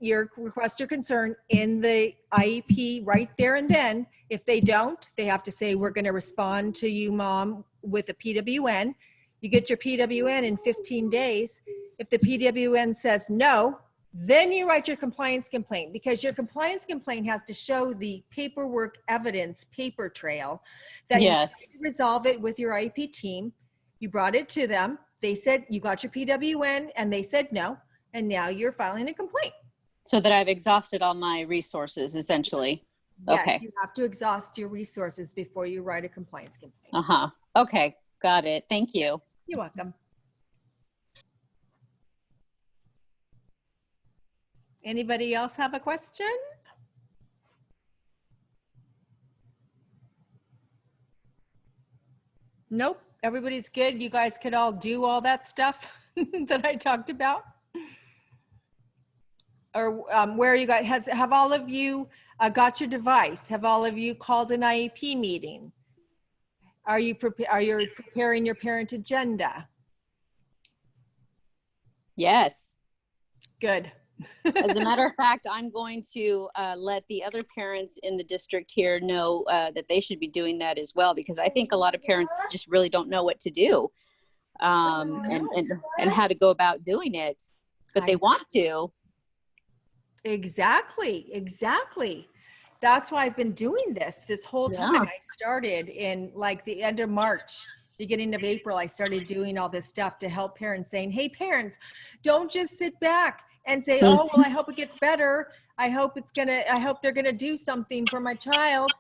Speaker 1: your request or concern in the IEP right there and then. If they don't, they have to say, we're going to respond to you, mom, with a PWN. You get your PWN in 15 days. If the PWN says no, then you write your compliance complaint, because your compliance complaint has to show the paperwork evidence, paper trail, that
Speaker 3: Yes.
Speaker 1: you resolve it with your IEP team. You brought it to them. They said you got your PWN and they said no. And now you're filing a complaint.
Speaker 3: So that I've exhausted all my resources, essentially.
Speaker 1: Yes,
Speaker 3: Okay.
Speaker 1: you have to exhaust your resources before you write a compliance complaint.
Speaker 3: Uh-huh. Okay. Got it. Thank you.
Speaker 1: You're welcome. Anybody else have a question? Nope. Everybody's good. You guys could all do all that stuff that I talked about. Or where you guys, have all of you got your device? Have all of you called an IEP meeting? Are you preparing your parent agenda?
Speaker 3: Yes.
Speaker 1: Good.
Speaker 3: As a matter of fact, I'm going to let the other parents in the district here know that they should be doing that as well, because I think a lot of parents just really don't know what to do and how to go about doing it, but they want to.
Speaker 1: Exactly. That's why I've been doing this whole time.
Speaker 3: Yeah.
Speaker 1: I started in like the end of March, beginning of April. I started doing all this stuff to help parents, saying, hey, parents, don't just sit back and say, oh, well, I hope it gets better. I hope they're going to do something for my child.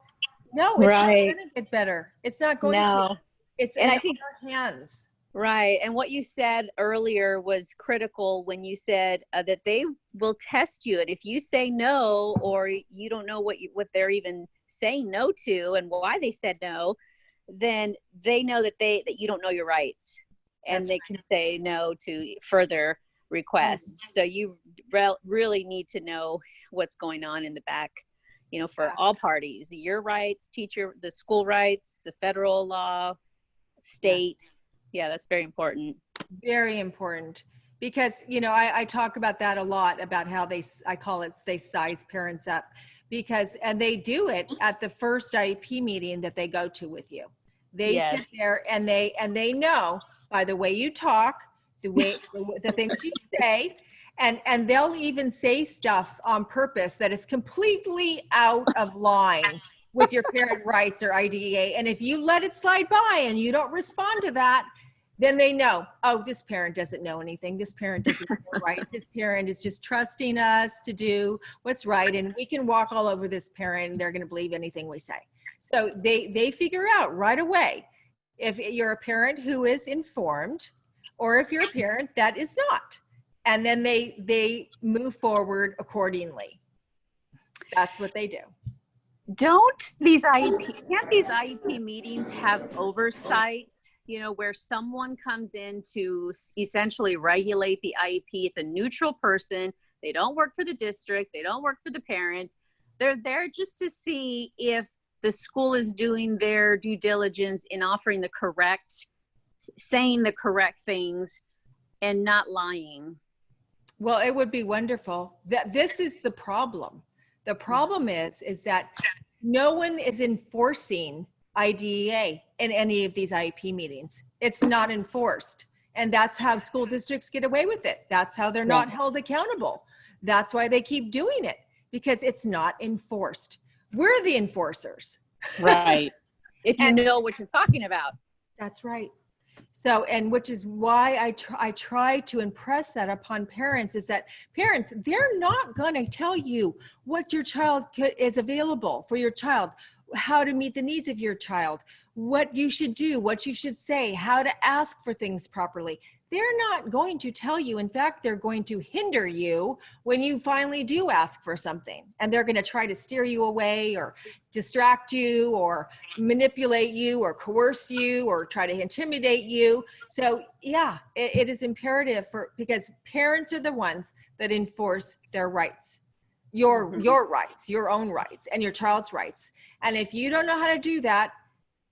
Speaker 1: No, it's not going to get better. It's not going to. It's in our hands.
Speaker 3: Right. And what you said earlier was critical when you said that they will test you. And if you say no, or you don't know what they're even saying no to and why they said no, then they know that you don't know your rights, and they can say no to further requests. So you really need to know what's going on in the back, for all parties, your rights, the school rights, the federal law, state. Yes. Yeah, that's very important.
Speaker 1: Very important, because, I talk about that a lot, about how they size parents up, and they do it at the first IEP meeting that they go to with you. They sit there and they know by the way you talk, the things you say, and they'll even say stuff on purpose that is completely out of line with your parent rights or IDEA. And if you let it slide by and you don't respond to that, then they know, oh, this parent doesn't know anything. This parent doesn't know rights. This parent is just trusting us to do what's right. And we can walk all over this parent and they're going to believe anything we say. So they figure out right away if you're a parent who is informed or if you're a parent that is not. And then they move forward accordingly. That's what they do.
Speaker 3: Can't these IEP meetings have oversight, where someone comes in to essentially regulate the IEP? It's a neutral person. They don't work for the district. They don't work for the parents. They're there just to see if the school is doing their due diligence in saying the correct things and not lying.
Speaker 1: Well, it would be wonderful. This is the problem. The problem is that no one is enforcing IDEA in any of these IEP meetings. It's not enforced. And that's how school districts get away with it. That's how they're not held accountable. That's why they keep doing it, because it's not enforced. We're the enforcers.
Speaker 3: Right. If you know what you're talking about.
Speaker 1: That's right. So, and which is why I try to impress that upon parents, is that parents, they're not going to tell you what your child is available for your child, how to meet the needs of your child, what you should do, what you should say, how to ask for things properly. They're not going to tell you. In fact, they're going to hinder you when you finally do ask for something. And they're going to try to steer you away or distract you or manipulate you or coerce you or try to intimidate you. So yeah, it is imperative because parents are the ones that enforce their rights, your rights, your own rights, and your child's rights. And if you don't know how to do that,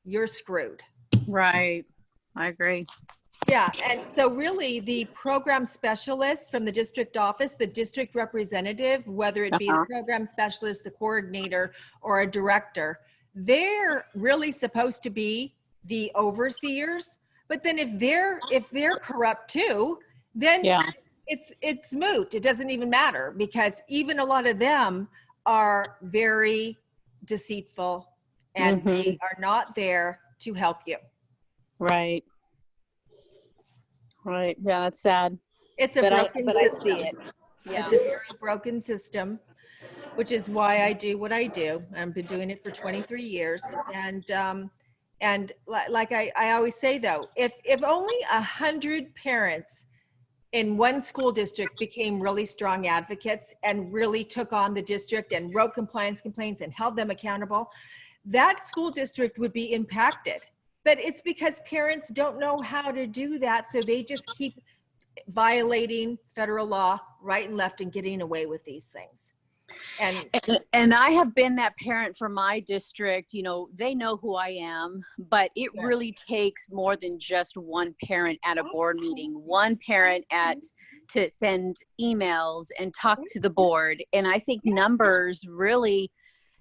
Speaker 1: you're screwed.
Speaker 3: Right. I agree.
Speaker 2: Yeah, and so really the program specialist from the district office, the district representative, whether it be the
Speaker 3: Uh-huh.
Speaker 2: program specialist, the coordinator, or a director, they're really supposed to be the overseers. But then if they're corrupt too, then
Speaker 3: Yeah.
Speaker 2: it's moot. It doesn't even matter, because even a lot of them are very deceitful, and they are not there to help you.
Speaker 3: Right. Right. Yeah, that's sad.
Speaker 2: It's a broken
Speaker 3: I
Speaker 2: system.
Speaker 3: see it. Yeah.
Speaker 2: It's a very broken system, which is why I do what I do. I've been doing it for 23 years. And like I always say though, if only 100 parents in one school district became really strong advocates and really took on the district and wrote compliance complaints and held them accountable, that school district would be impacted. But it's because parents don't know how to do that, so they just keep violating federal law right and left and getting away with these things.
Speaker 3: And I have been that parent for my district. You know, they know who I am, but it
Speaker 2: Sure.
Speaker 3: really takes more than just one parent at a board meeting, one parent to send emails and talk to the board. And I think numbers really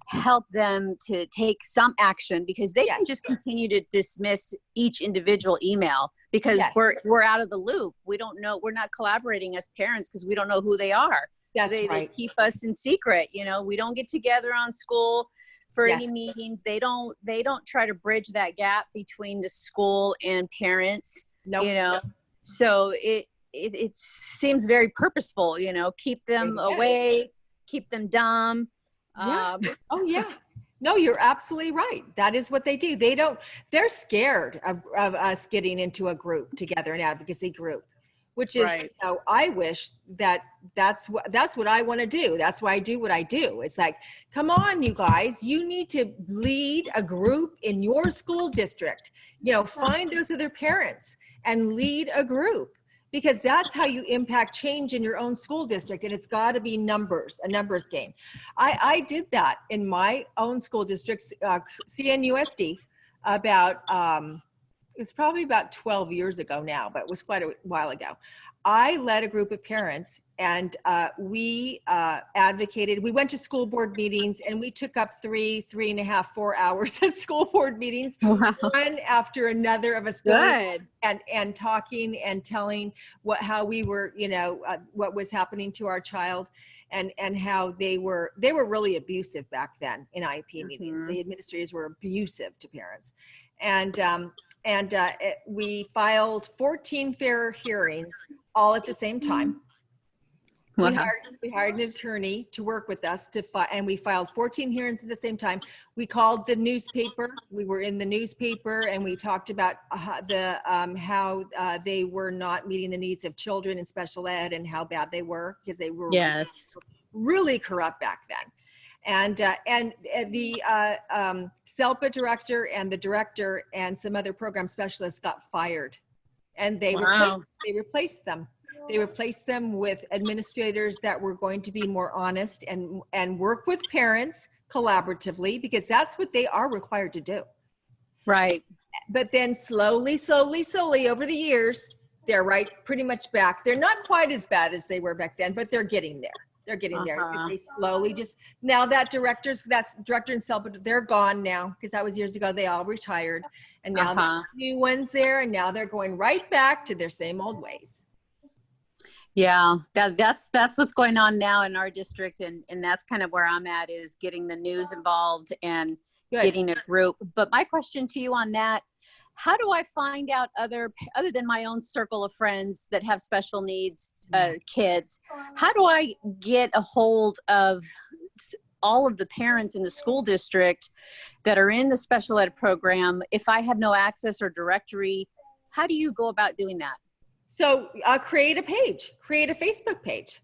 Speaker 3: help them to take some action, because they can just continue to dismiss each individual email because we're out of the loop. We don't know, we're not collaborating as parents because we don't know who they are. They keep us in secret. You know, we don't get together on school for any meetings. They don't try to bridge that gap between the school and parents.
Speaker 2: Nope.
Speaker 3: You know, so it seems very purposeful, you know, keep them away, keep them dumb.
Speaker 2: Oh yeah. No, you're absolutely right. That is what they do. They're scared of us getting into a group together, an advocacy group, which is, you know, I wish that's what I want to do. That's why I do what I do. It's like, come on, you guys, you need to lead a group in your school district, you know, find those other parents and lead a group, because that's how you impact change in your own school district. And it's got to be numbers, a numbers game. I did that in my own school districts, CNUSD, about, it was probably about 12 years ago now, but it was quite a while ago. I led a group of parents, and we advocated. We went to school board meetings, and we took up 3.5, 4 hours at school board meetings, one after another of us going and talking and telling how we were, you know, what was happening to our child, and how they were really abusive back then in IEP meetings. The administrators were abusive to parents, and we filed 14 fair hearings all at the same time. We hired an attorney to work with us and we filed 14 hearings at the same time. We called the newspaper. We were in the newspaper, and we talked about how they were not meeting the needs of children in special ed and how bad they were, because they were really corrupt back then. And the SELPA director and the director and some other program specialists got fired, and they replaced them. They replaced them with administrators that were going to be more honest and work with parents collaboratively, because that's what they are required to do.
Speaker 3: Right.
Speaker 2: But then slowly over the years, they're pretty much back. They're not quite as bad as they were back then, but they're getting there. They're getting there, because they slowly now that's director and SELPA, they're gone now, because that was years ago. They all retired, and now there's new ones there, and now they're going right back to their same old ways.
Speaker 3: Yeah, that's what's going on now in our district, and that's kind of where I'm at, is getting the news involved and getting a group. But my question to you on that, how do I find out other than my own circle of friends that have special needs kids? How do I get a hold of all of the parents in the school district that are in the special ed program if I have no access or directory? How do you go about doing that?
Speaker 2: So create a Facebook page,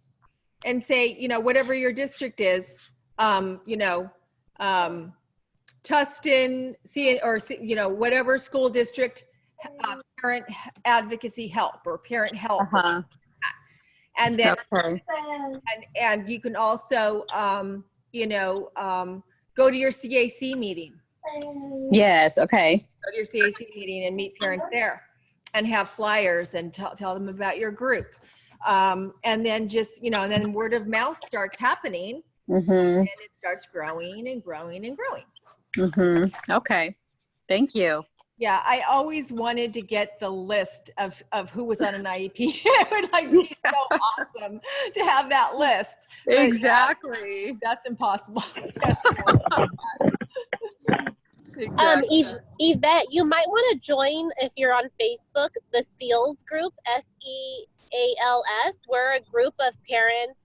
Speaker 2: and say, you know, whatever your district is, you know, Tustin, or, you know, whatever school district, parent advocacy help or parent help. And then, and you can also, you know, go to your CAC meeting.
Speaker 3: Yes. Okay.
Speaker 2: Go to your CAC meeting and meet parents there. and have flyers and tell them about your group. And then just, and then word of mouth starts happening
Speaker 3: Mm-hmm.
Speaker 2: and it starts growing and growing and growing.
Speaker 3: Mm-hmm. Okay. Thank you.
Speaker 2: Yeah, I always wanted to get the list of who was on an IEP. It would like be so awesome to have that list. But,
Speaker 3: Exactly.
Speaker 2: that's impossible.
Speaker 3: Exactly.
Speaker 5: Yvette, you might want to join if you're on Facebook, the SEALS group, SEALS. We're a group of parents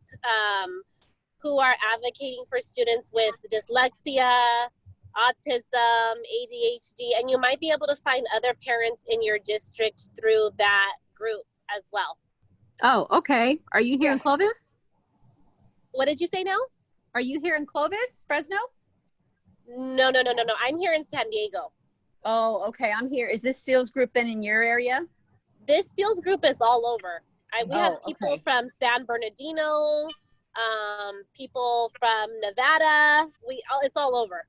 Speaker 5: who are advocating for students with dyslexia, autism, ADHD, and you might be able to find other parents in your district through that group as well.
Speaker 3: Oh, okay. Are you here in Clovis?
Speaker 5: What did you say now?
Speaker 3: Are you here in Clovis, Fresno?
Speaker 5: No. I'm here in San Diego.
Speaker 3: Oh, okay. I'm here. Is this SEALS group then in your area?
Speaker 5: This SEALS group is all over. We have people
Speaker 3: okay.
Speaker 5: from San Bernardino, people from Nevada. It's all over.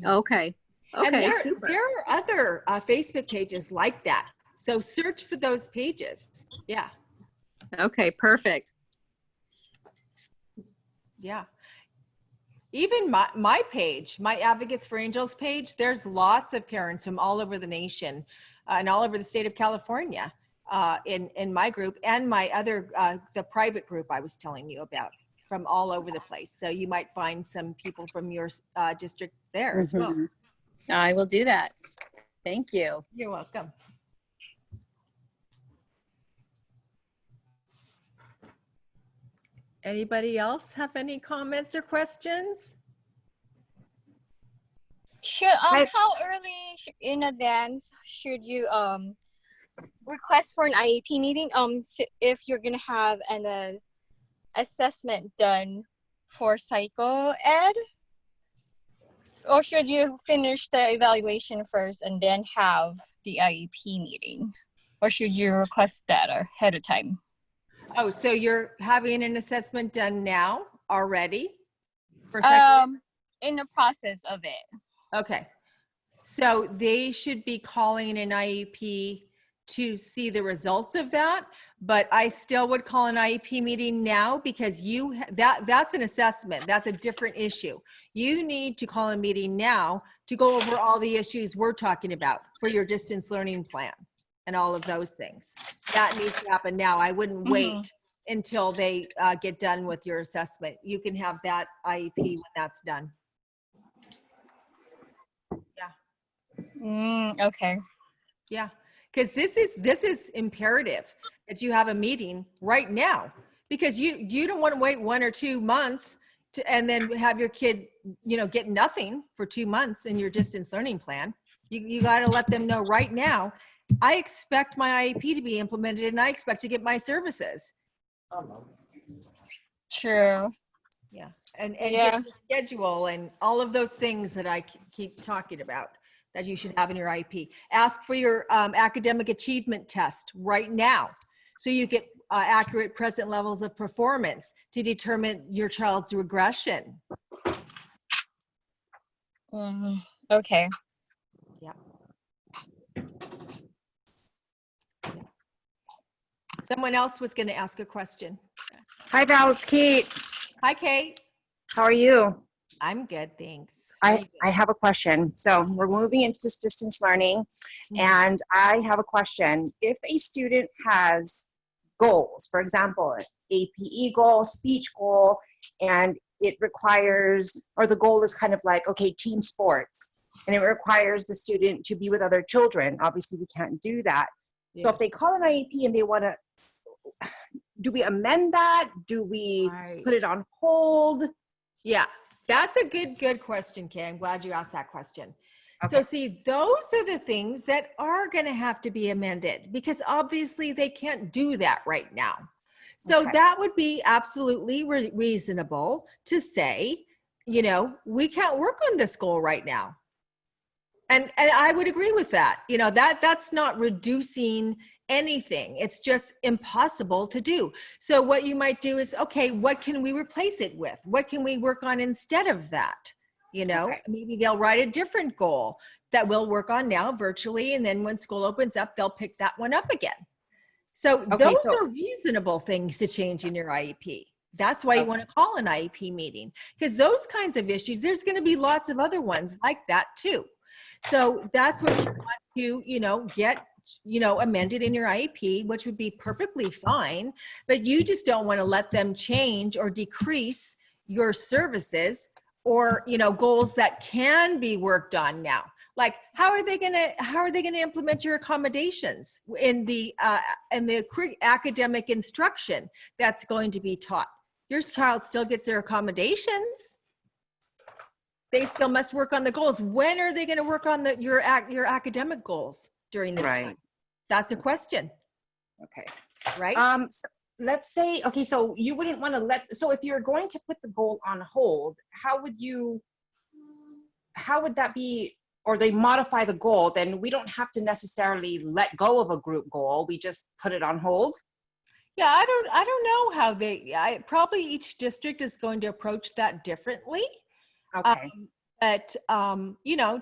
Speaker 3: Okay. Okay.
Speaker 2: And
Speaker 3: super.
Speaker 2: there are other Facebook pages like that. So search for those pages. Yeah.
Speaker 3: Okay. Perfect.
Speaker 2: Yeah. Even my page, my Advocates for Angels page, there's lots of parents from all over the nation and all over the state of California in my group and my other, the private group I was telling you about, from all over the place. So you might find some people from your district there as well.
Speaker 3: I will do that. Thank you.
Speaker 2: You're welcome. Anybody else have any comments or questions?
Speaker 4: How early in advance should you request for an IEP meeting? If you're gonna have an assessment done for psycho ed, or should you finish the evaluation first and then have the IEP meeting, or should you request that ahead of time?
Speaker 2: Oh, so you're having an assessment done now already? For psycho-
Speaker 4: In the process of it.
Speaker 2: Okay. So they should be calling an IEP to see the results of that, but I still would call an IEP meeting now because that's an assessment. That's a different issue. You need to call a meeting now to go over all the issues we're talking about for your distance learning plan and all of those things. That needs to happen now. I wouldn't wait until they get done with your assessment. You can have that IEP when that's done.
Speaker 4: Okay.
Speaker 2: Yeah, because this is imperative that you have a meeting right now, because you don't want to wait 1 or 2 months and then have your kid, get nothing for 2 months in your distance learning plan. You got to let them know right now, I expect my IEP to be implemented and I expect to get my services.
Speaker 4: True.
Speaker 2: Yeah, and get the schedule and all of those things that I keep talking about that you should have in your IEP. Ask for your academic achievement test right now, so you get accurate present levels of performance to determine your child's regression.
Speaker 4: Okay.
Speaker 2: Yeah. Someone else was going to ask a question.
Speaker 6: Hi, Val, it's Kate.
Speaker 2: Hi, Kate.
Speaker 6: How are you?
Speaker 2: I'm good, thanks.
Speaker 6: I have a question. So we're moving into this distance learning, and I have a question. If a student has goals, for example, an APE goal, speech goal, and it requires, or the goal is kind of like, okay, team sports, and it requires the student to be with other children. Obviously, we can't do that. So if they call an IEP and they want to, do we amend that? Do we put it on hold?
Speaker 2: Yeah, that's a good question, Kay. I'm glad you asked that question.
Speaker 6: Okay.
Speaker 2: So see, those are the things that are going to have to be amended, because obviously they can't do that right now. So that would be absolutely reasonable to say, we can't work on this goal right now. And I would agree with that. That's not reducing anything. It's just impossible to do. So what you might do is, okay, what can we replace it with? What can we work on instead of that? Maybe they'll write a different goal that we'll work on now virtually. And then when school opens up, they'll pick that one up again. So
Speaker 6: Okay,
Speaker 2: those
Speaker 6: so-
Speaker 2: are reasonable things to change in your IEP. That's why you want to call an IEP meeting, because those kinds of issues, there's going to be lots of other ones like that too. So that's what you want to, get, amended in your IEP, which would be perfectly fine, but you just don't want to let them change or decrease your services or, goals that can be worked on now. Like, how are they going to implement your accommodations in the academic instruction that's going to be taught? Your child still gets their accommodations. They still must work on the goals. When are they going to work on your academic goals during this time? That's a question.
Speaker 6: Okay.
Speaker 2: Right?
Speaker 6: So let's say, okay, so you wouldn't want to so if you're going to put the goal on hold, how would that be, or they modify the goal, then we don't have to necessarily let go of a group goal. We just put it on hold.
Speaker 2: Yeah, I don't know how probably each district is going to approach that differently.
Speaker 6: Okay.
Speaker 2: But,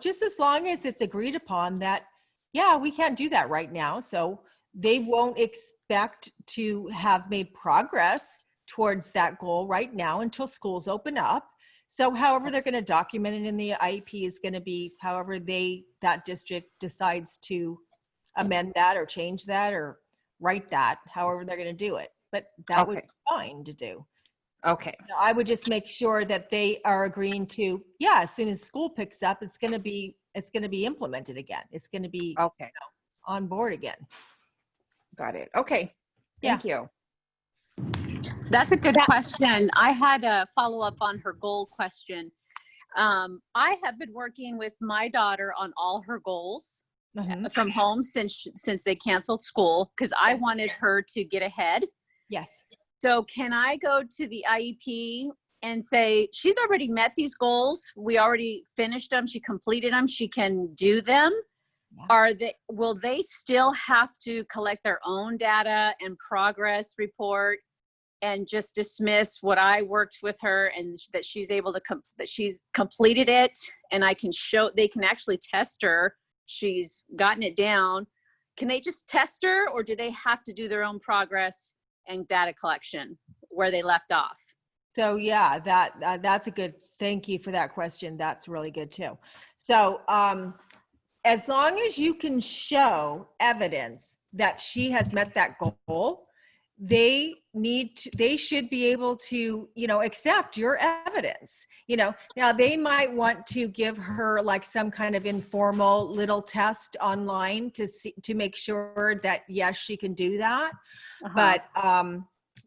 Speaker 2: just as long as it's agreed upon that, yeah, we can't do that right now. So they won't expect to have made progress towards that goal right now until schools open up. So however they're going to document it in the IEP is going to be however that district decides to amend that or change that or write that, however they're going to do it. But that would be fine to do.
Speaker 6: Okay.
Speaker 2: So I would just make sure that they are agreeing to, as soon as school picks up, it's going to be implemented again. It's going to be on board again.
Speaker 6: Got it. Okay. Thank you.
Speaker 3: That's a good question. I had a follow up on her goal question. I have been working with my daughter on all her goals from home since they canceled school because I wanted her to get ahead.
Speaker 2: Yes.
Speaker 3: So can I go to the IEP and say, she's already met these goals. We already finished them. She completed them. She can do them. Yeah. Will they still have to collect their own data and progress report and just dismiss what I worked with her and that she's able to that she's completed it, and they can actually test her. She's gotten it down. Can they just test her, or do they have to do their own progress and data collection where they left off?
Speaker 2: So yeah, that's a good, thank you for that question. That's really good too. So as long as you can show evidence that she has met that goal, they should be able to, accept your evidence. Now they might want to give her like some kind of informal little test online to make sure that yes, she can do that.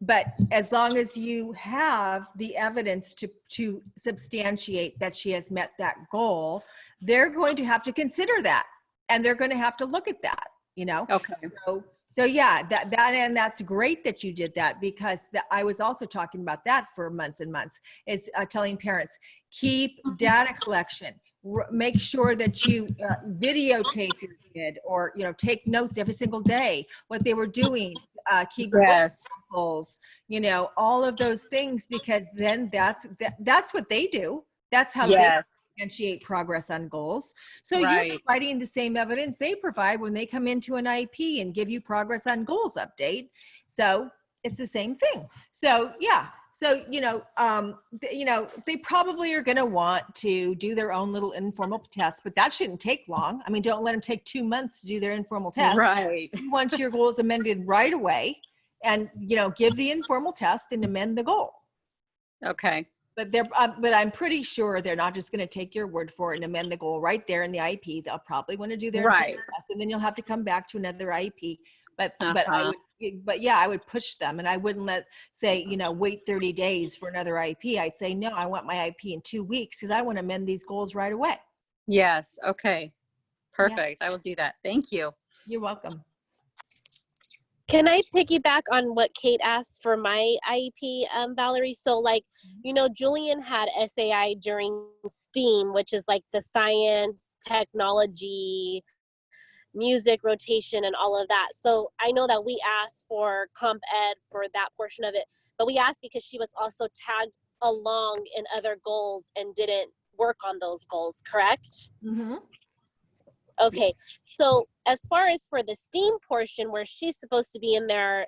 Speaker 2: But as long as you have the evidence to substantiate that she has met that goal, they're going to have to consider that, and they're going to have to look at that, Okay. So yeah, and that's great that you did that, because I was also talking about that for months and months, is telling parents, keep data collection. Make sure that you videotape your kid, or take notes every single day what they were doing. Keep goals, all of those things, because then that's what they do. That's how they substantiate progress on goals. So you're providing the same evidence they provide when they come into an IEP and give you progress on goals update. So it's the same thing. So yeah. So, they probably are going to want to do their own little informal test, but that shouldn't take long. I mean, don't let them take 2 months to do their informal test.
Speaker 3: Right.
Speaker 2: You want your goals amended right away, and, give the informal test and amend the goal.
Speaker 3: Okay.
Speaker 2: But I'm pretty sure they're not just going to take your word for it and amend the goal right there in the IEP. They'll probably want to do their test, and then you'll have to come back to another IEP. But I would push them, and I wouldn't say, wait 30 days for another IEP. I'd say, no, I want my IEP in 2 weeks because I want to amend these goals right away.
Speaker 3: Yes. Okay. Perfect. Yeah. I will do that. Thank you.
Speaker 2: You're welcome.
Speaker 5: Can I piggyback on what Kate asked for my IEP, Valerie? So Julian had SAI during STEAM, which is like the science, technology, music rotation and all of that. So I know that we asked for comp ed for that portion of it, but we asked because she was also tagged along in other goals and didn't work on those goals, correct?
Speaker 2: Mm-hmm.
Speaker 5: Okay. So as far as for the STEAM portion where she's supposed to be in there,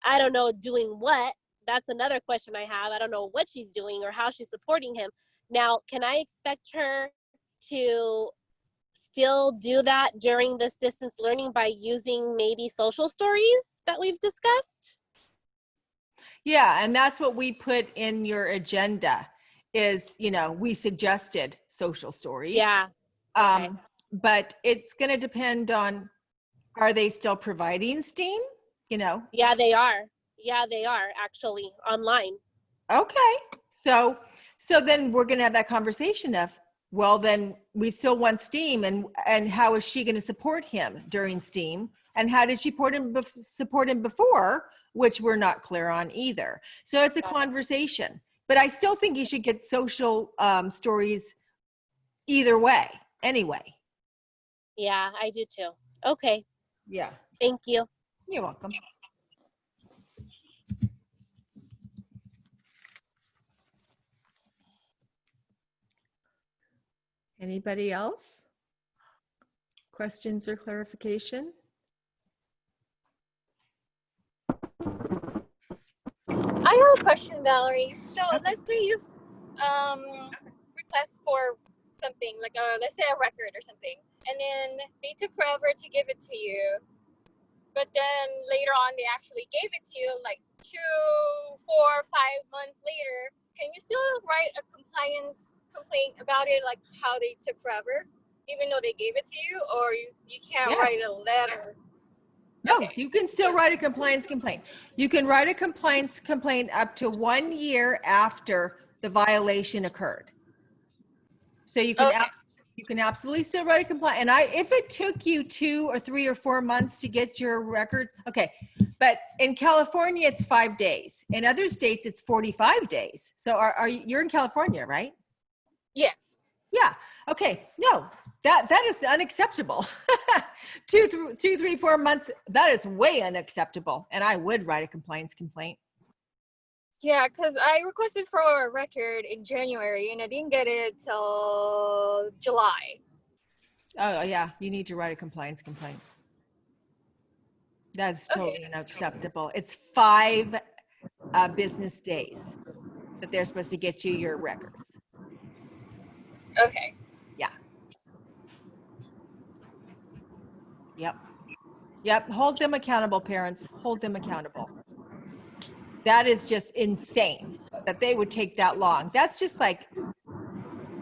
Speaker 5: I don't know, doing what? That's another question I have. I don't know what she's doing or how she's supporting him. Now, can I expect her to still do that during this distance learning by using maybe social stories that we've discussed?
Speaker 2: Yeah, and that's what we put in your agenda is, you know, we suggested social stories.
Speaker 5: Yeah. Okay.
Speaker 2: But it's going to depend on, are they still providing STEAM? You know?
Speaker 5: Yeah, they are. Yeah, they are actually online.
Speaker 2: Okay. So then we're going to have that conversation of, well, then we still want STEAM, and how is she going to support him during STEAM? And how did she support him before, which we're not clear on either. So it's a conversation, but I still think you should get social stories either way, anyway.
Speaker 5: Yeah, I do too. Okay.
Speaker 2: Yeah.
Speaker 5: Thank you.
Speaker 2: You're welcome. Anybody else? Questions or clarification?
Speaker 7: I have a question, Valerie. So let's say you request for something like let's say a record or something, and then they took forever to give it to you, but then later on they actually gave it to you like 2, 4, 5 months later. Can you still write a compliance complaint about it, like how they took forever, even though they gave it to you, or you can't
Speaker 2: Yes.
Speaker 7: write a letter?
Speaker 2: No,
Speaker 7: Okay.
Speaker 2: you can still write a compliance complaint. You can write a compliance complaint up to 1 year after the violation occurred. So you can
Speaker 7: Okay.
Speaker 2: you can absolutely still write a complaint. And if it took you 2 or 3 or 4 months to get your record, okay. But in California, it's 5 days. In other states, it's 45 days. So you're in California, right?
Speaker 7: Yes.
Speaker 2: Yeah. Okay. No, that is unacceptable. 2, 3, 4 months. That is way unacceptable. And I would write a compliance complaint.
Speaker 7: Yeah, because I requested for a record in January and I didn't get it till July.
Speaker 2: Oh yeah. You need to write a compliance complaint. That's totally unacceptable. It's 5 business days that they're supposed to get you your records.
Speaker 7: Okay.
Speaker 2: Yeah. Yep. Hold them accountable, parents. Hold them accountable. That is just insane that they would take that long. That's just like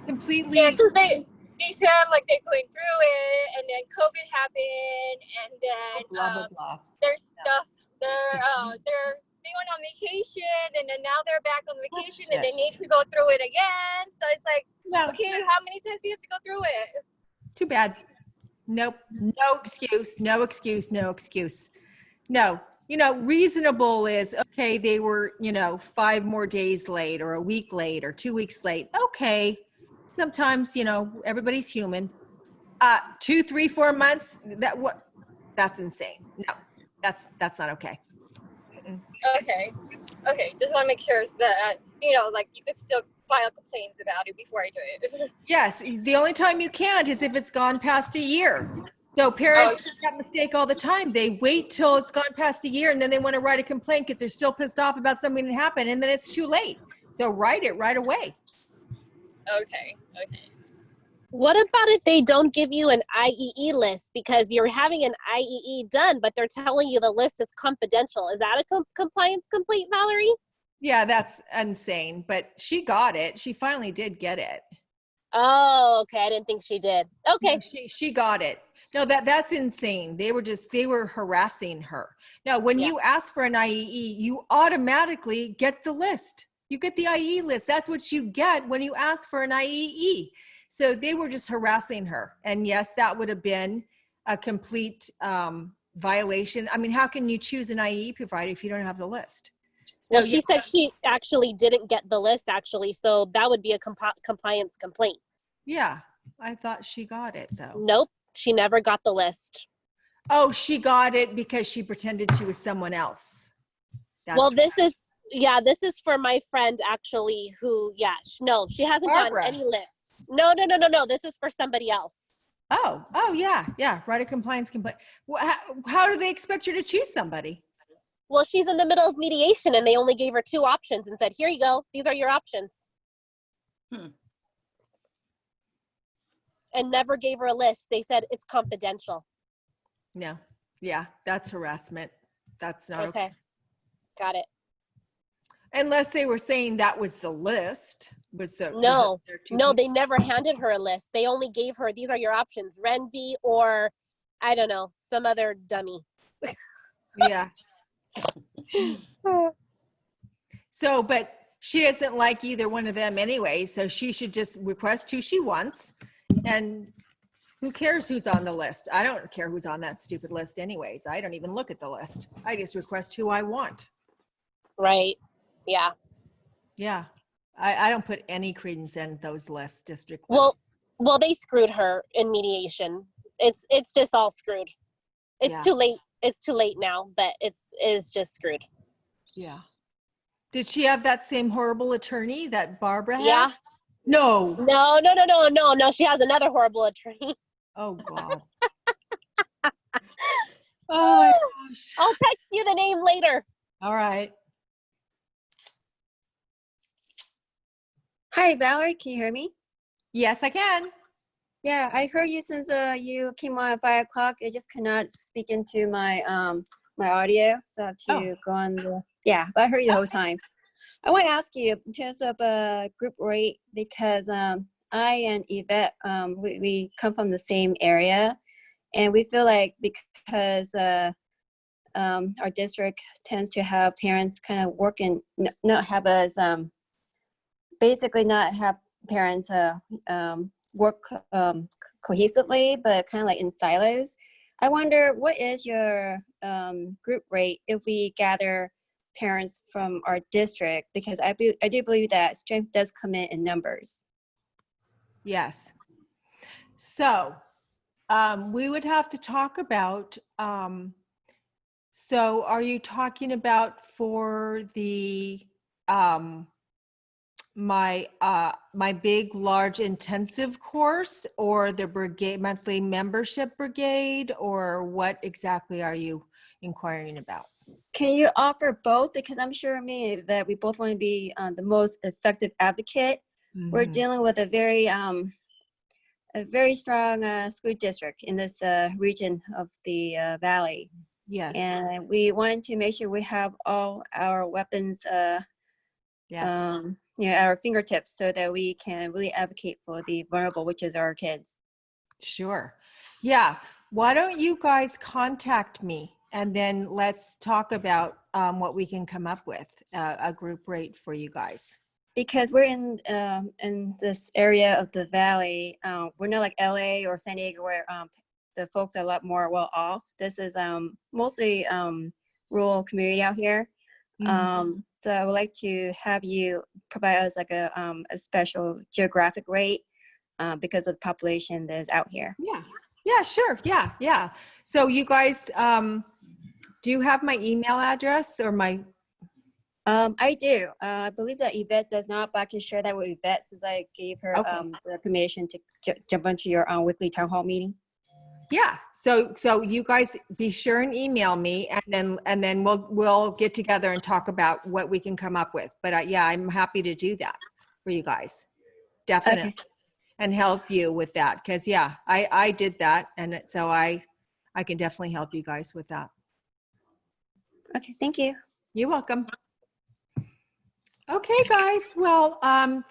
Speaker 2: completely.
Speaker 7: Yeah, because they said like they're going through it, and then COVID happened, and then
Speaker 2: blah, blah, blah.
Speaker 7: their stuff, they went on vacation, and then now they're back on vacation, and they need to go through it again. So it's like, okay, how many times do you have to go through it?
Speaker 2: Too bad. Nope. No excuse. No excuse. No excuse. No. You know, reasonable is, okay, they were, 5 more days late or a week late or 2 weeks late. Okay. Sometimes, everybody's human. 2, 3, 4 months, that's insane. No, that's not okay.
Speaker 7: Okay. Just want to make sure that, like you could still file complaints about it before I do it.
Speaker 2: Yes. The only time you can't is if it's gone past a year. So parents make that mistake all the time. They wait till it's gone past a year and then they want to write a complaint because they're still pissed off about something that happened, and then it's too late. So write it right away.
Speaker 7: Okay.
Speaker 5: What about if they don't give you an IEE list because you're having an IEE done, but they're telling you the list is confidential? Is that a compliance complaint, Valerie?
Speaker 2: Yeah, that's insane. But she got it. She finally did get it.
Speaker 5: Oh, okay. I didn't think she did. Okay.
Speaker 2: No, she got it. No, that's insane. They were harassing her. Now, when you ask for an IEE, you automatically get the list. You get the IEE list. That's what you get when you ask for an IEE. So they were just harassing her. And yes, that would have been a complete violation. I mean, how can you choose an IEE provider if you don't have the list? So
Speaker 5: Well, she said she actually didn't get the list, actually. So that would be a compliance complaint.
Speaker 2: Yeah, I thought she got it, though.
Speaker 5: Nope. She never got the list.
Speaker 2: Oh, she got it because she pretended she was someone else.
Speaker 5: This is for my friend, actually, who, no, she hasn't
Speaker 2: Barbara.
Speaker 5: gotten any list. No. This is for somebody else.
Speaker 2: Oh, yeah. Write a compliance complaint. How do they expect you to choose somebody?
Speaker 5: Well, she's in the middle of mediation and they only gave her 2 options and said, here you go. These are your options. And never gave her a list. They said it's confidential.
Speaker 2: No. Yeah, that's harassment. That's not okay.
Speaker 5: Okay. Got it.
Speaker 2: Unless they were saying that was the list.
Speaker 5: No, they never handed her a list. They only gave her, these are your options, Renzi or I don't know, some other dummy.
Speaker 2: Yeah. So, but she doesn't like either one of them anyway, so she should just request who she wants. And who cares who's on the list? I don't care who's on that stupid list anyways. I don't even look at the list. I just request who I want.
Speaker 5: Right. Yeah.
Speaker 2: Yeah. I don't put any credence in those lists, district lists.
Speaker 5: Well, they screwed her in mediation. It's just all screwed. It's too late. It's too late now, but it's just screwed.
Speaker 2: Yeah. Did she have that same horrible attorney that Barbara had?
Speaker 5: Yeah.
Speaker 2: No.
Speaker 5: No. She has another horrible attorney.
Speaker 2: Oh God. Oh my gosh.
Speaker 5: I'll text you the name later.
Speaker 2: All right.
Speaker 8: Hi, Valerie. Can you hear me?
Speaker 2: Yes, I can.
Speaker 8: Yeah, I heard you since you came on at 5 o'clock. I just cannot speak into my my audio, so I have to go on the. Yeah, but I heard you the whole time. I want to ask you in terms of group rate because I and Yvette we come from the same area, and we feel like because our district tends to have parents kind of working, not have us basically not have parents work cohesively, but kind of like in silos. I wonder what is your group rate if we gather parents from our district, because I do believe that strength does come in numbers.
Speaker 2: Yes. So we would have to talk about, so are you talking about for the, my big, large intensive course or the brigade monthly membership brigade, or what exactly are you inquiring about?
Speaker 8: Can you offer both? Because I'm sure that we both want to be the most effective advocate. Mm-hmm. We're dealing with a very strong school district in this region of the valley.
Speaker 2: Yes.
Speaker 8: And we wanted to make sure we have all our weapons at our fingertips so that we can really advocate for the vulnerable, which is our kids.
Speaker 2: Sure. Yeah. Why don't you guys contact me and then let's talk about what we can come up with, a group rate for you guys.
Speaker 8: Because we're in this area of the valley, we're not like LA or San Diego where the folks are a lot more well off. This is mostly rural community out here. Mm-hmm. So I would like to have you provide us like a special geographic rate because of the population that is out here.
Speaker 2: Yeah. Yeah, sure. Yeah. So you guys, do you have my email address or my?
Speaker 8: I do. I believe that Yvette does not, but I can share that with Yvette since I gave her the permission to jump onto your weekly town hall meeting.
Speaker 2: Yeah. So you guys be sure and email me, and then we'll get together and talk about what we can come up with. But yeah, I'm happy to do that for you guys, definitely, okay. And help you with that because yeah, I did that, and so I can definitely help you guys with that.
Speaker 8: Okay. Thank you.
Speaker 2: You're welcome. Okay, guys. Well,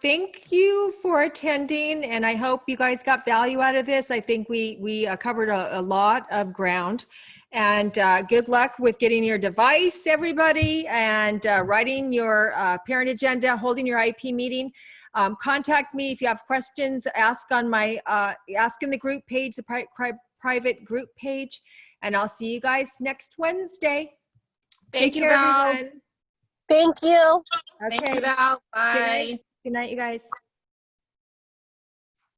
Speaker 2: thank you for attending, and I hope you guys got value out of this. I think we covered a lot of ground, and good luck with getting your device, everybody, and writing your parent agenda, holding your IP meeting. Contact me if you have questions. Ask on my ask in the group page, the private group page, and I'll see you guys next Wednesday.
Speaker 6: Thank you, Val.
Speaker 5: Thank you.
Speaker 2: Okay.
Speaker 6: Thank you, Val. Bye.
Speaker 2: Good night, you guys.